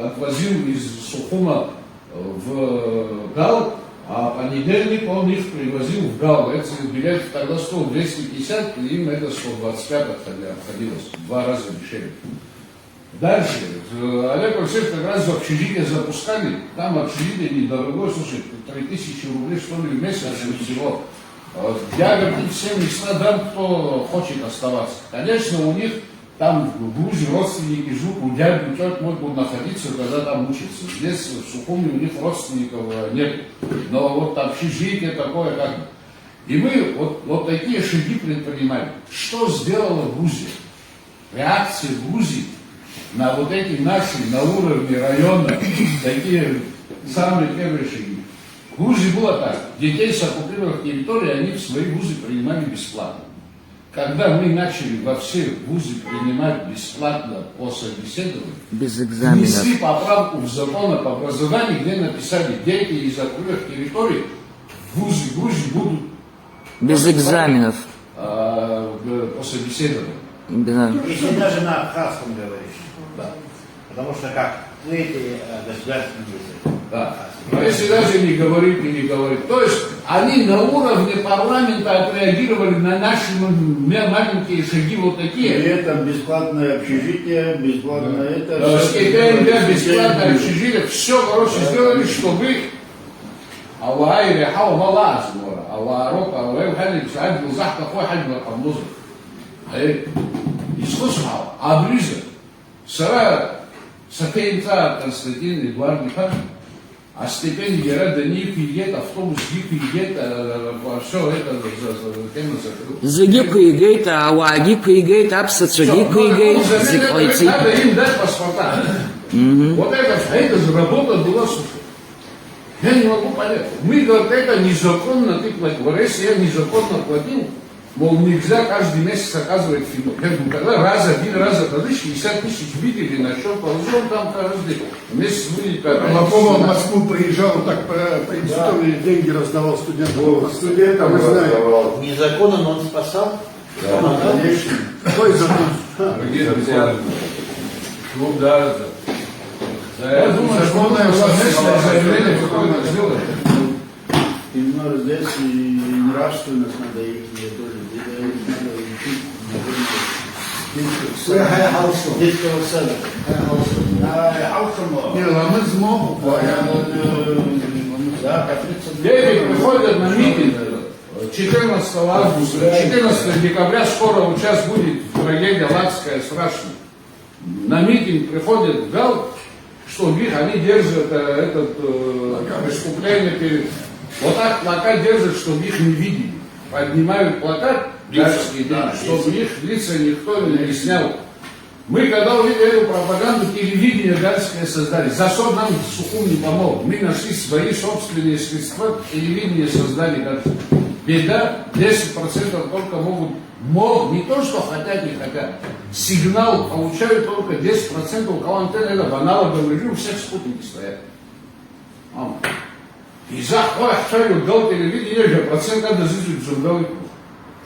S2: отвозил из Сухума в Гал, а понедельник он их привозил в Гал. Эти билеты тогда стоил 250, и им это 125 обходилось, в 2 раза дешевле. Дальше, Олег Алексеевич как раз в общежитие запускали, там общежитие недорогое, слушай, 3000 рублей что ли в месяц всего. Я, говорю, все места дам, кто хочет оставаться. Конечно, у них там в Грузии родственники живут, у дяди, у теть могут находиться, когда там учатся. Здесь в Сухуми у них родственников нет. Но вот общежитие такое как... И мы вот такие шаги предпринимали. Что сделала Грузия? Реакция Грузии на вот эти наши, на уровне района, такие самые первые шаги. В Грузии было так. Детей с оккупированных территорий они в свои вузы принимали бесплатно. Когда мы начали во все вузы принимать бесплатно по собеседованию,
S9: без экзаменов,
S2: внесли поправку в закон об образовании, где написали, дети из оккупированных территорий в вузы Грузии будут
S9: без экзаменов.
S2: По собеседованию.
S9: Да.
S3: Если даже на абхазском говоришь.
S2: Да.
S3: Потому что как вы эти государственные языки.
S2: Да. Но если даже не говорить и не говорить. То есть они на уровне парламента отреагировали на наши маленькие шаги вот такие.
S4: При этом бесплатное общежитие, бесплатное это...
S2: Стипендия, бесплатное общежитие, все, короче, сделали, чтобы الله يريحه الله عزوره الله روح الله يخلي بساعد وزحت اخوه حجم القبضه ايه يسخصها ابريزه سواء سكينتا Константин Эдуард Михайлович, а стипендия да не пилет, автобус не пилет, все это тема закрыта.
S9: Зиги пигейт, ауаги пигейт, абсацуги пигейт, зикойци.
S2: Надо им дать паспорта. Вот это же работа была, слушай. Я не могу понять. Мы, говорят, это незаконно ты платил. Говорят, если я незаконно платил, мол, нельзя каждый месяц оказывать фильм. Я говорю, тогда один раз отдали 60 тысяч видели на счет, положил там каждый месяц будет.
S5: Лапова в Москву приезжал, так по институту деньги раздавал студентам. Студентам, вы знаете.
S3: Незаконно, но он спасал.
S5: Да, конечно. Какой закон?
S2: Где друзья? Клуб, да.
S5: Я думаю, что он
S2: заявление какое-то сделать.
S4: Именно здесь и нравственность надо их тоже.
S3: Детского сада.
S5: Не, а мы смогу.
S3: Да, как
S2: Дети приходят на митинг, 14 августа, 14 декабря скоро вот сейчас будет трагедия Латская страшная. На митинг приходят гал, что их они держат преступление перед... Вот так плакат держат, чтобы их не видели. Поднимают плакат, гальский день, чтобы их лица никто не снял. Мы, когда увидели эту пропаганду, телевидение гальское создали. За что нам Сухум не помог? Мы нашли свои собственные средства, телевидение создали. Беда, 10% только могут, не то, что хотят, не хотят. Сигнал получают только 10%, у кого антенна, это в аналоговом режиме, у всех спутники стоят. И за что гал телевидение, же процент надо зазывать журналику.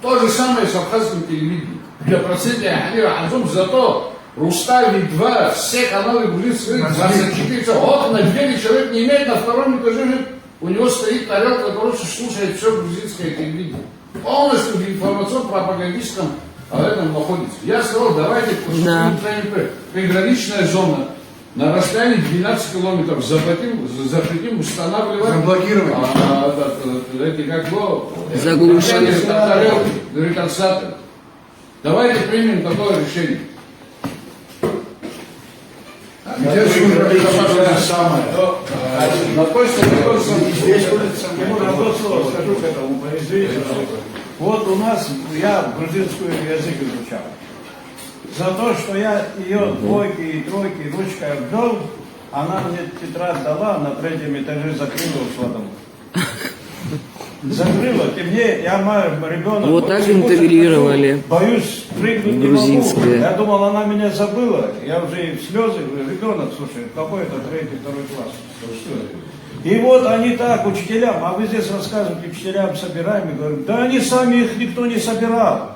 S2: То же самое с абхазским телевидением. Для процента Азум, зато Рустави 2, все каналы грузинские, 24 часа, окна, двери человек не имеет, на втором этаже у него стоит тарелка, короче, слушает все грузинское телевидение. Полностью в информационно-пропагандистском этом находится. Я сказал, давайте поступим приграничная зона. На расстоянии 12 километров запретим устанавливать.
S5: Заблокировать.
S2: Эти как бы...
S9: Заглушить.
S2: Ретранслятор. Давайте примем такое решение.
S10: Скажу к этому, извините, вот у нас, я грузинский язык изучал. За то, что я ее двойки и тройки ручкой ввел, она мне тетрадь дала, на третьем этаже закрыла, ушла домой. Закрыла, и мне, я ребенок.
S9: Вот так интегрировали.
S10: Боюсь, прыгнуть не могу. Я думал, она меня забыла. Я уже и слезы, ребенок, слушай, какой-то третий, второй класс. И вот они так, учителям, а вы здесь рассказываете, учителям собираем, и говорим, да они сами, их никто не собирал.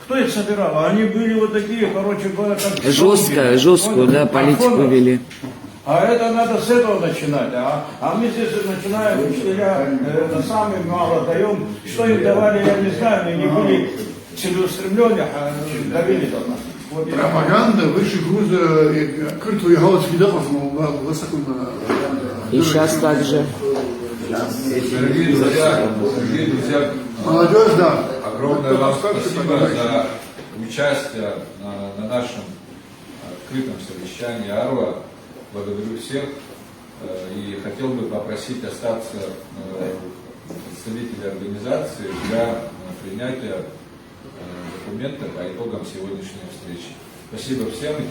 S10: Кто их собирал? Они были вот такие, короче говоря, как...
S9: Жесткую, да, политику вели.
S10: А это надо с этого начинать. А мы здесь начинаем, учителя, сами мало даем. Что им давали, я не знаю, они не были целеустремленные, а давили до нас. Вот
S5: Пропаганда выше груза, крытую галочки дапов, высоко.
S9: И сейчас так же.
S1: Дорогие друзья,
S5: Молодежь, да.
S1: огромное вам спасибо за участие на нашем открытом совещании Арва. Благодарю всех и хотел бы попросить остаться представителей организации для принятия документа по итогам сегодняшней встречи. Спасибо всем и